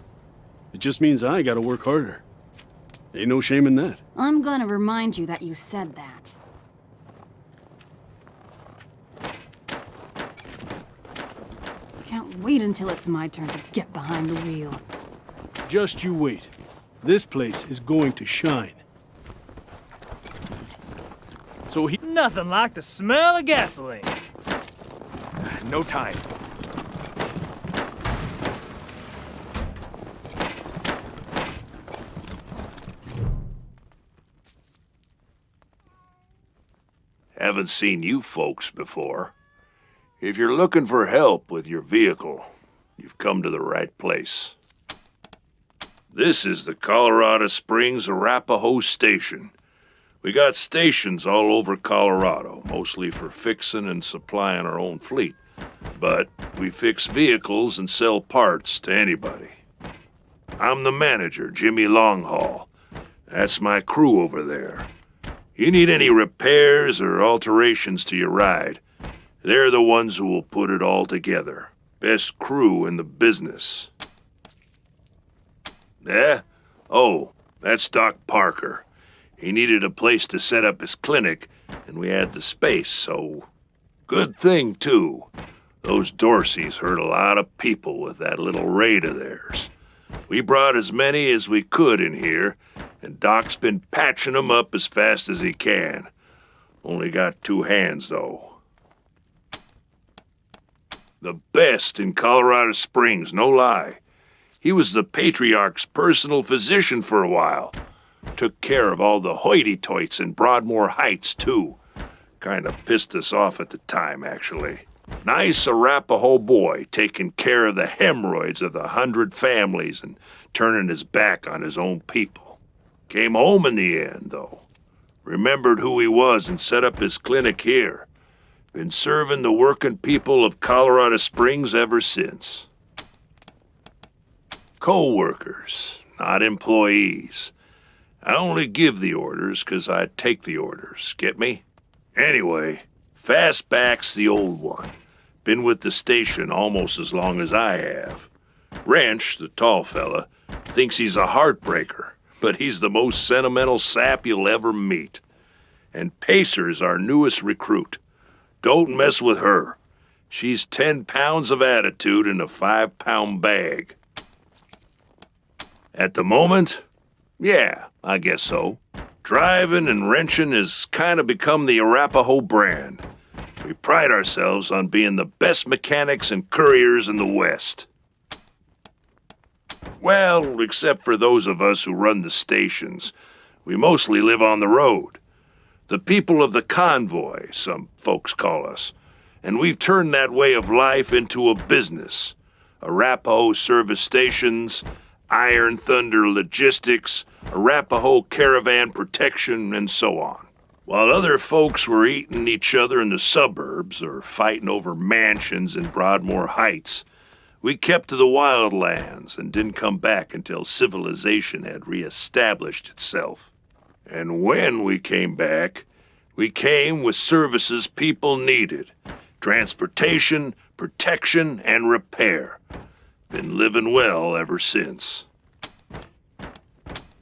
It just means I gotta work harder. Ain't no shame in that. I'm gonna remind you that you said that. Can't wait until it's my turn to get behind the wheel. Just you wait. This place is going to shine. So he... Nothing like the smell of gasoline. No time. Haven't seen you folks before. If you're looking for help with your vehicle, you've come to the right place. This is the Colorado Springs Arapahoe Station. We got stations all over Colorado, mostly for fixing and supplying our own fleet. But we fix vehicles and sell parts to anybody. I'm the manager, Jimmy Longhaul. That's my crew over there. You need any repairs or alterations to your ride, they're the ones who will put it all together. Best crew in the business. Eh? Oh, that's Doc Parker. He needed a place to set up his clinic, and we had the space, so... Good thing, too. Those Dorseys hurt a lot of people with that little raid of theirs. We brought as many as we could in here, and Doc's been patching them up as fast as he can. Only got 2 hands, though. The best in Colorado Springs, no lie. He was the Patriarch's personal physician for a while. Took care of all the hoity-toits in Broadmoor Heights, too. Kinda pissed us off at the time, actually. Nice Arapahoe boy, taking care of the hemorrhoids of the 100 families and turning his back on his own people. Came home in the end, though. Remembered who he was and set up his clinic here. Been serving the working people of Colorado Springs ever since. Co-workers, not employees. I only give the orders 'cause I take the orders, get me? Anyway, Fastback's the old one. Been with the station almost as long as I have. Wrench, the tall fella, thinks he's a heartbreaker, but he's the most sentimental sap you'll ever meet. And Pacer's our newest recruit. Don't mess with her. She's 10 pounds of attitude in a 5-pound bag. At the moment, yeah, I guess so. Driving and wrenching has kind of become the Arapahoe brand. We pride ourselves on being the best mechanics and couriers in the West. Well, except for those of us who run the stations, we mostly live on the road. The people of the convoy, some folks call us. And we've turned that way of life into a business. Arapahoe Service Stations, Iron Thunder Logistics, Arapahoe Caravan Protection, and so on. While other folks were eating each other in the suburbs or fighting over mansions in Broadmoor Heights, we kept to the wildlands and didn't come back until civilization had reestablished itself. And when we came back, we came with services people needed. Transportation, protection, and repair. Been living well ever since.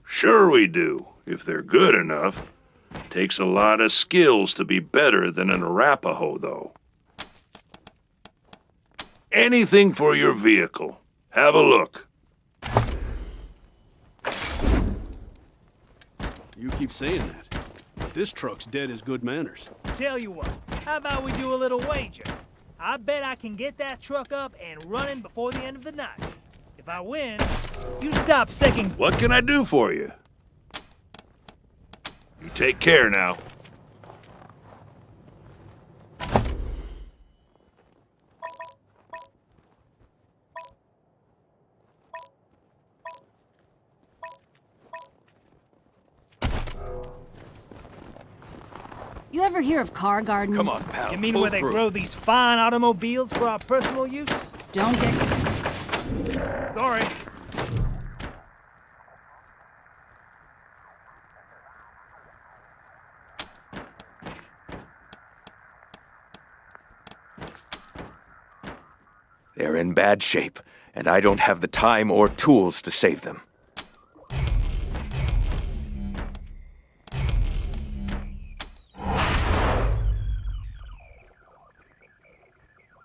Sure we do, if they're good enough. Takes a lot of skills to be better than an Arapahoe, though. Anything for your vehicle. Have a look. You keep saying that. But this truck's dead as good manners. Tell you what, how about we do a little wager? I bet I can get that truck up and running before the end of the night. If I win, you stop second. What can I do for you? You take care now. You ever hear of car gardens? Come on, pal. You mean pull where they through. grow these fine automobiles for our personal use? Don't get... Sorry. They're in bad shape, and I don't have the time or tools to save them.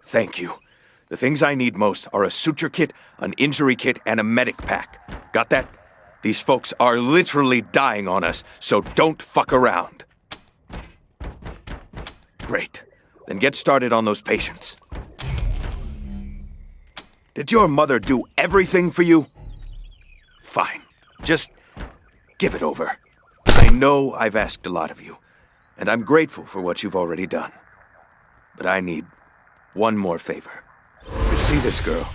Thank you. The things I need most are a suture kit, an injury kit, and a medic pack. Got that? These folks are literally dying on us, so don't fuck around. Great. Then get started on those patients. Did your mother do everything for you? Fine. Just give it over. I know I've asked a lot of you, and I'm grateful for what you've already done. But I need one more favor. You see this girl?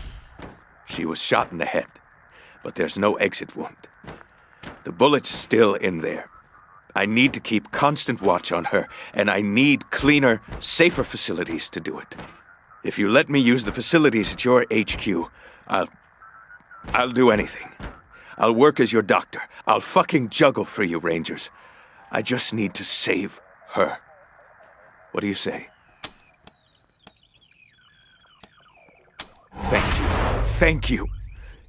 She was shot in the head, but there's no exit wound. The bullet's still in there. I need to keep constant watch on her, and I need cleaner, safer facilities to do it. If you let me use the facilities at your HQ, I'll do anything. I'll work as your doctor. I'll fucking juggle for you, Rangers. I just need to save her. What do you say? Thank you. Thank you.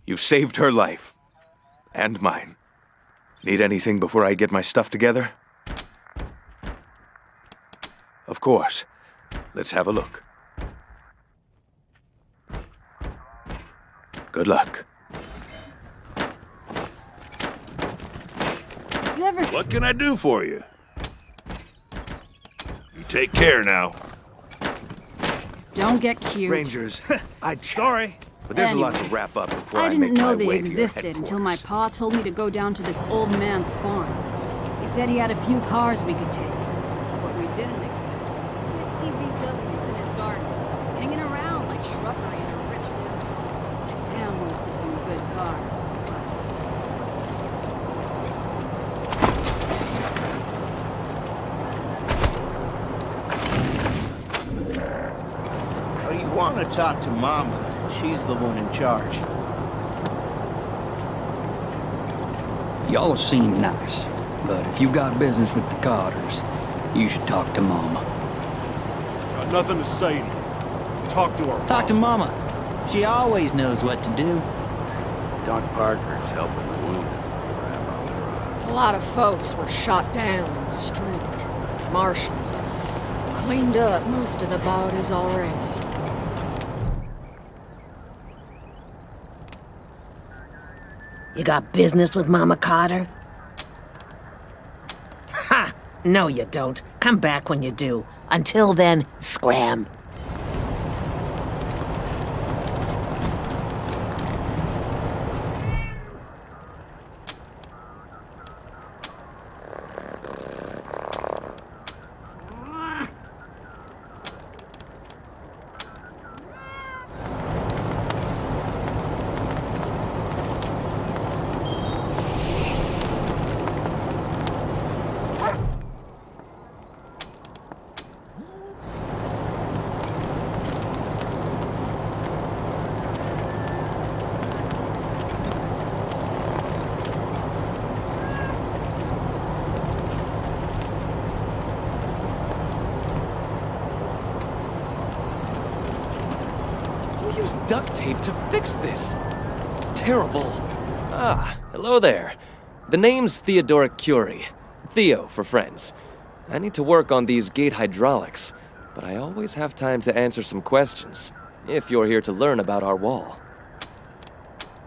You've saved her life. And mine. Need anything before I get my stuff together? Of course. Let's have a look. Good luck. You ever... What can I do for you? You take care now. Don't get cute. Rangers, Sorry. But there's a lot to Anyway, wrap up before I I didn't make know my they way to your existed until my pa told me to go down to this old man's farm. He said he had a few cars we could take. What we didn't expect was 50 VWs in his garden, hanging around like shrubbery in a rich man's home. Damn waste of some good cars. Well, you want to talk to Mama. She's the one in charge. Y'all seem nice, but if you got business with the Carters, you should talk to Mama. Got nothing to say to you. Talk to her. Talk to Mama. She always knows what to do. Doc Parker's helping the wounded. A lot of folks were shot down in the street. Marshals cleaned up most of the bodies already. You got business with Mama Carter? Ha! No, you don't. Come back when you do. Until then, scram. Use duct tape to fix this. Terrible. Ah, hello there. The name's Theodoric Curie. Theo for friends. I need to work on these gate hydraulics, but I always have time to answer some questions, if you're here to learn about our wall.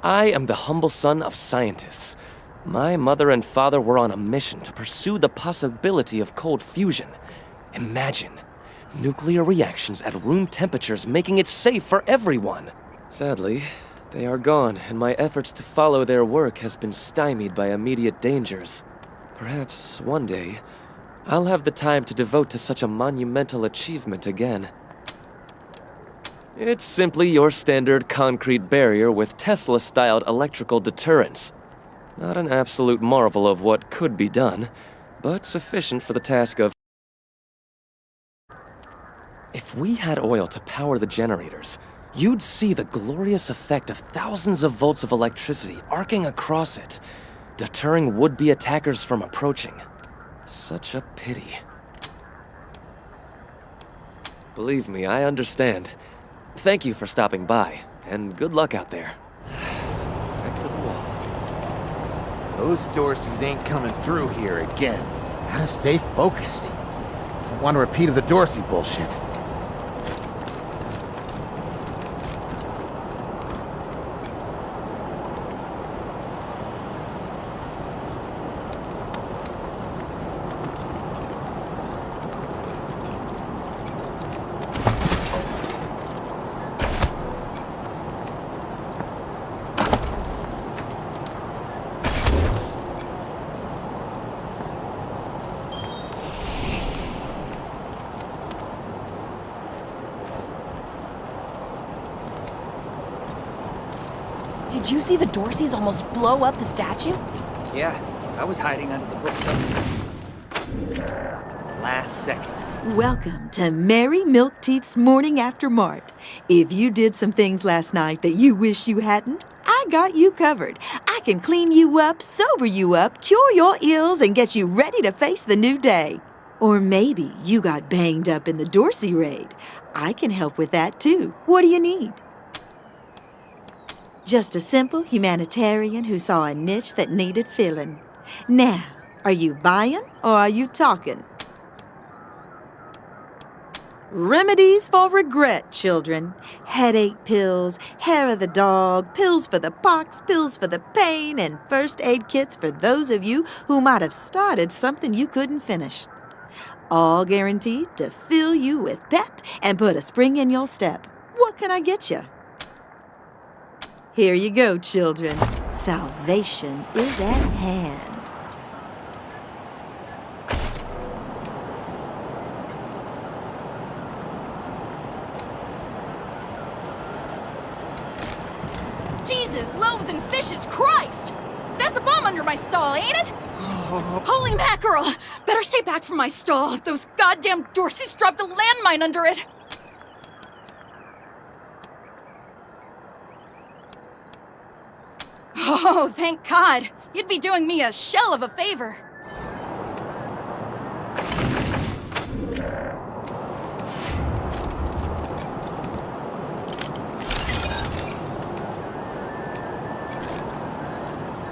I am the humble son of scientists. My mother and father were on a mission to pursue the possibility of cold fusion. Imagine nuclear reactions at room temperatures, making it safe for everyone. Sadly, they are gone, and my efforts to follow their work has been stymied by immediate dangers. Perhaps one day, I'll have the time to devote to such a monumental achievement again. It's simply your standard concrete barrier with Tesla-styled electrical deterrence. Not an absolute marvel of what could be done, but sufficient for the task of... If we had oil to power the generators, you'd see the glorious effect of thousands of volts of electricity arcing across it, deterring would-be attackers from approaching. Such a pity. Believe me, I understand. Thank you for stopping by, and good luck out there. Back to the wall. Those Dorseys ain't coming through here again. Gotta stay focused. Don't want a repeat of the Dorsey bullshit. Did you see the Dorseys almost blow up the statue? Yeah, I was hiding under the bookshelf. Last second. Welcome to Mary Milkteeth's Morning After Mart. If you did some things last night that you wish you hadn't, I got you covered. I can clean you up, sober you up, cure your ills, and get you ready to face the new day. Or maybe you got banged up in the Dorsey raid. I can help with that too. What do you need? Just a simple humanitarian who saw a niche that needed filling. Now, are you buying or are you talking? Remedies for regret, children. Headache pills, hair of the dog, pills for the pox, pills for the pain, and first aid kits for those of you who might have started something you couldn't finish. All guaranteed to fill you with pep and put a spring in your step. What can I get you? Here you go, children. Salvation is at hand. Jesus, loaves and fishes, Christ! That's a bomb under my stall, ain't it? Holy mackerel! Better stay back from my stall. Those goddamn Dorseys dropped a landmine under it. Oh, thank God. You'd be doing me a shell of a favor.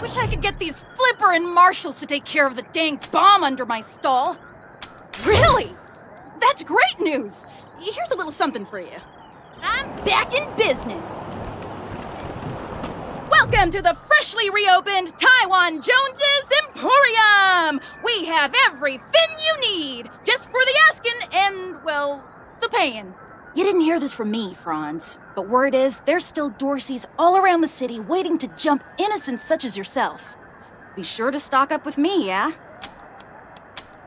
Wish I could get these Flipper and Marshals to take care of the dang bomb under my stall. Really? That's great news. Here's a little something for you. I'm back in business. Welcome to the freshly reopened Taiwan Jones's Emporium! We have every fin you need, just for the asking and, well, the paying. You didn't hear this from me, Franz, but word is there's still Dorseys all around the city waiting to jump innocents such as yourself. Be sure to stock up with me, yeah?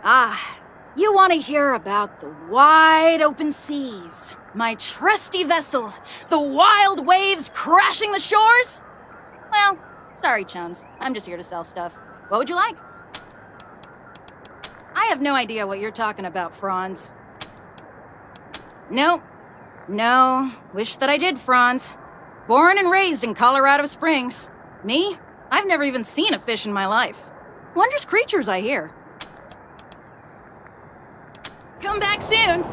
Ah, you want to hear about the wide open seas, my trusty vessel, the wild waves crashing the shores? Well, sorry, chums. I'm just here to sell stuff. What would you like? I have no idea what you're talking about, Franz. Nope. No. Wish that I did, Franz. Born and raised in Colorado Springs. Me? I've never even seen a fish in my life. Wondrous creatures, I hear. Come back soon.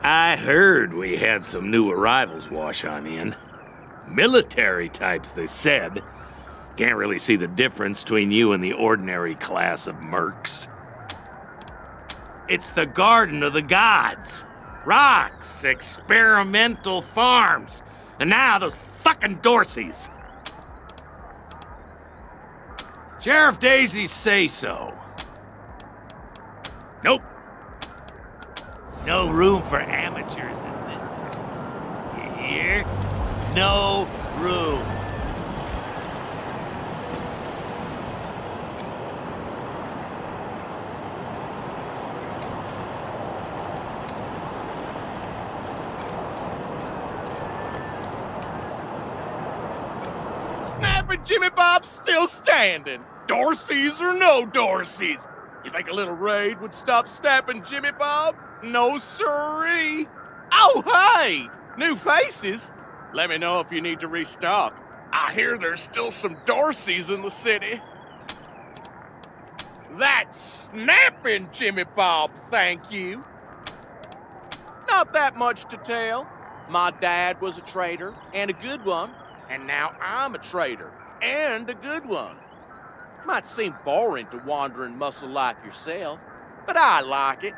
I heard we had some new arrivals wash on in. Military types, they said. Can't really see the difference between you and the ordinary class of mercs. It's the Garden of the Gods. Rocks, experimental farms, and now those fucking Dorseys. Sheriff Daisies say so. Nope. No room for amateurs in this town. You hear? No room. Snap and Jimmy Bob's still standing. Dorseys or no Dorseys. You think a little raid would stop Snap and Jimmy Bob? No siree. Oh, hey! New faces? Let me know if you need to restock. I hear there's still some Dorseys in the city. That's snapping, Jimmy Bob, thank you. Not that much to tell. My dad was a trader, and a good one, and now I'm a trader, and a good one. Might seem boring to wandering muscle like yourself, but I like it.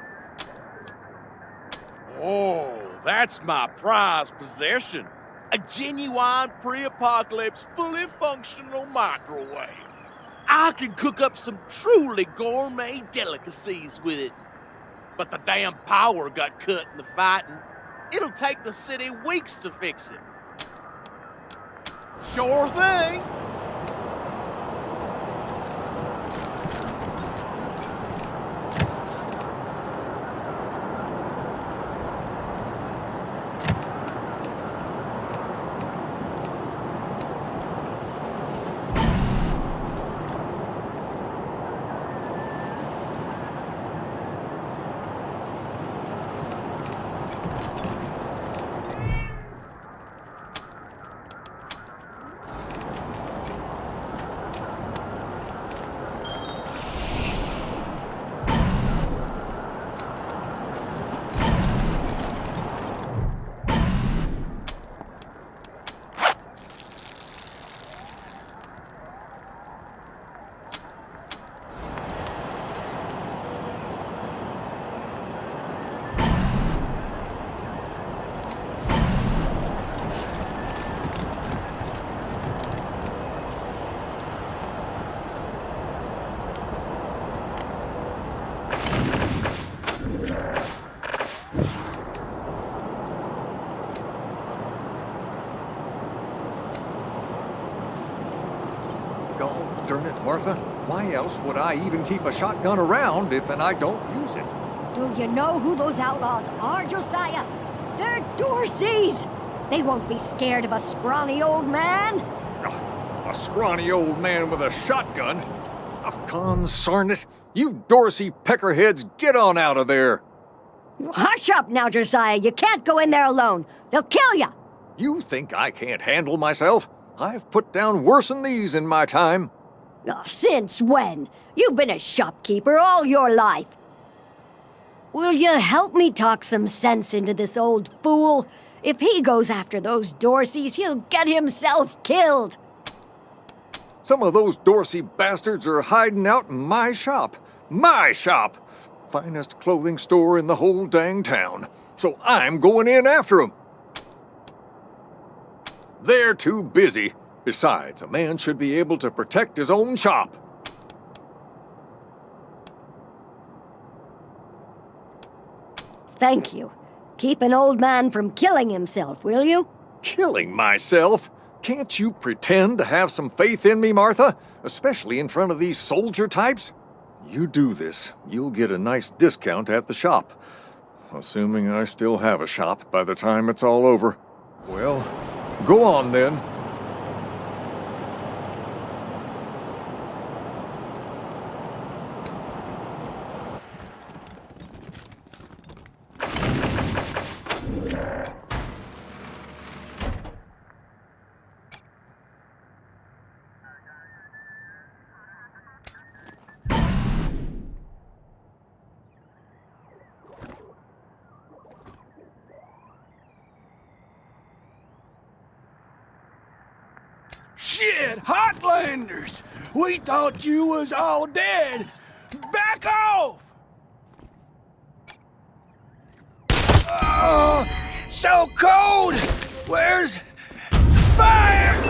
Oh, that's my prized possession. A genuine pre-apocalypse, fully functional microwave. I can cook up some truly gourmet delicacies with it. But the damn power got cut in the fighting. It'll take the city weeks to fix it. Sure thing. Darn it, Martha. Why else would I even keep a shotgun around if I don't use it? Do you know who those outlaws are, Josiah? They're Dorseys! They won't be scared of a scrawny old man. A scrawny old man with a shotgun? Oh, consarn it. You Dorsey peckerheads, get on out of there. Hush up now, Josiah. You can't go in there alone. They'll kill you. You think I can't handle myself? I've put down worse than these in my time. Since when? You've been a shopkeeper all your life. Will you help me talk some sense into this old fool? If he goes after those Dorseys, he'll get himself killed. Some of those Dorsey bastards are hiding out in my shop. My shop! Finest clothing store in the whole dang town. So I'm going in after them. They're too busy. Besides, a man should be able to protect his own shop. Thank you. Keep an old man from killing himself, will you? Killing myself? Can't you pretend to have some faith in me, Martha? Especially in front of these soldier types? You do this, you'll get a nice discount at the shop. Assuming I still have a shop by the time it's all over. Well, go on then. Shit, Hotlanders! We thought you was all dead! Back off! Oh, so cold! Where's fire?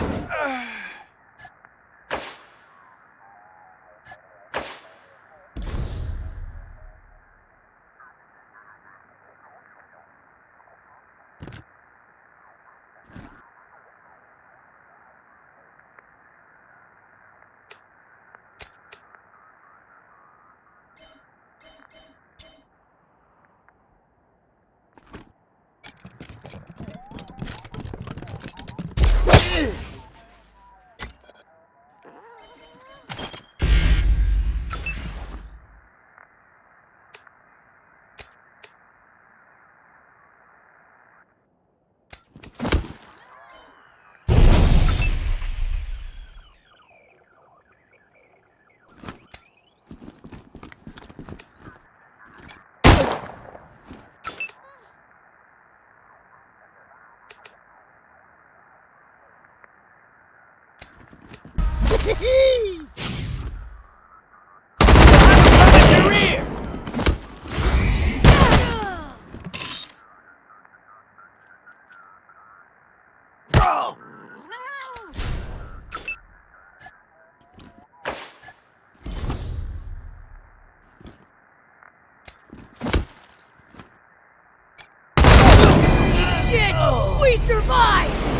We survived!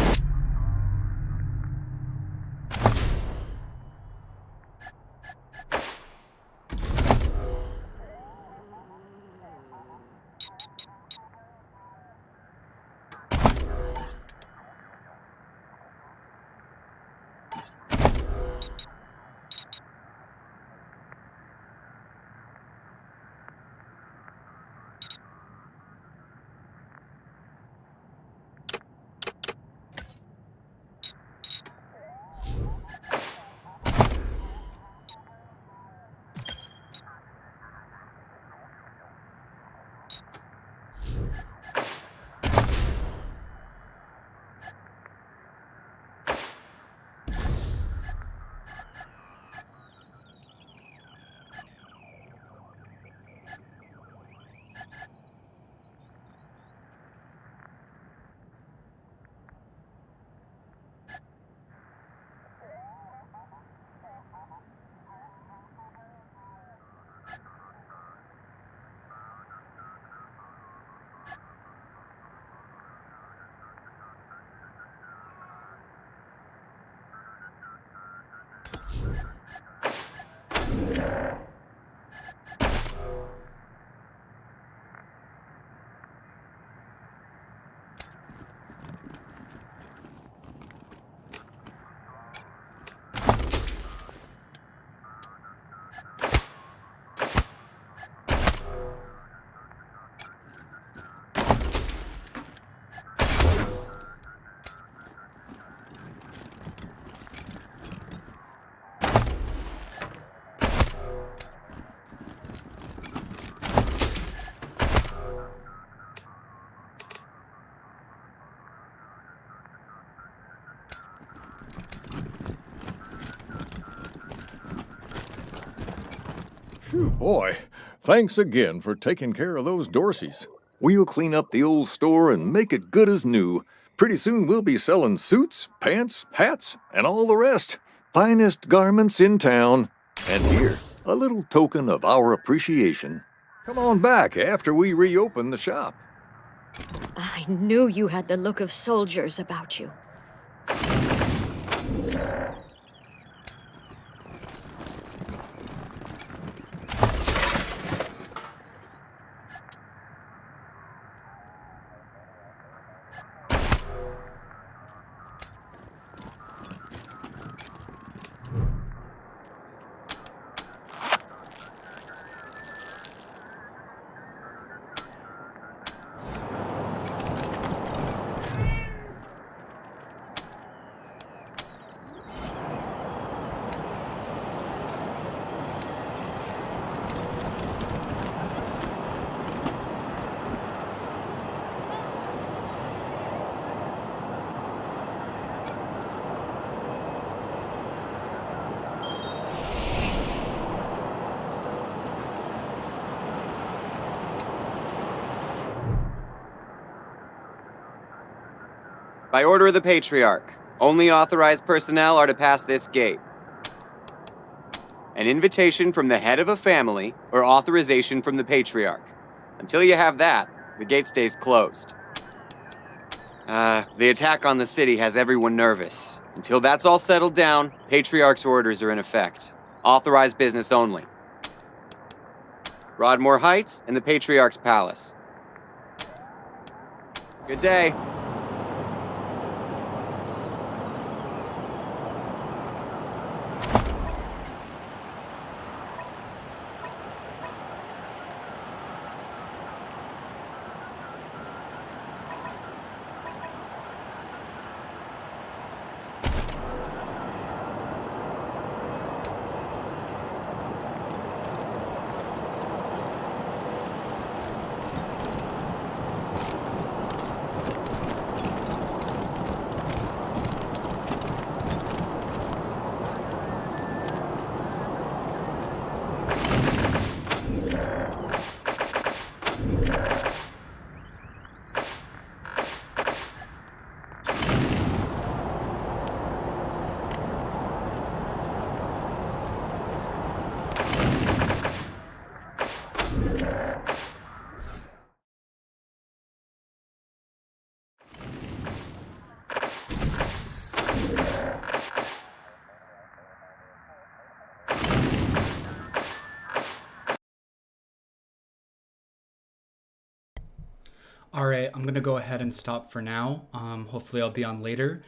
Boy, thanks again for taking care of those Dorseys. We'll clean up the old store and make it good as new. Pretty soon we'll be selling suits, pants, hats, and all the rest. Finest garments in town. And here, a little token of our appreciation. Come on back after we reopen the shop. I knew you had the look of soldiers about you. By order of the Patriarch, only authorized personnel are to pass this gate. An invitation from the head of a family or authorization from the Patriarch. Until you have that, the gate stays closed. The attack on the city has everyone nervous. Until that's all settled down, Patriarch's orders are in effect. Authorized business only. Broadmoor Heights and the Patriarch's Palace. Good day. Alright, I'm gonna go ahead and stop for now. Hopefully I'll be on later.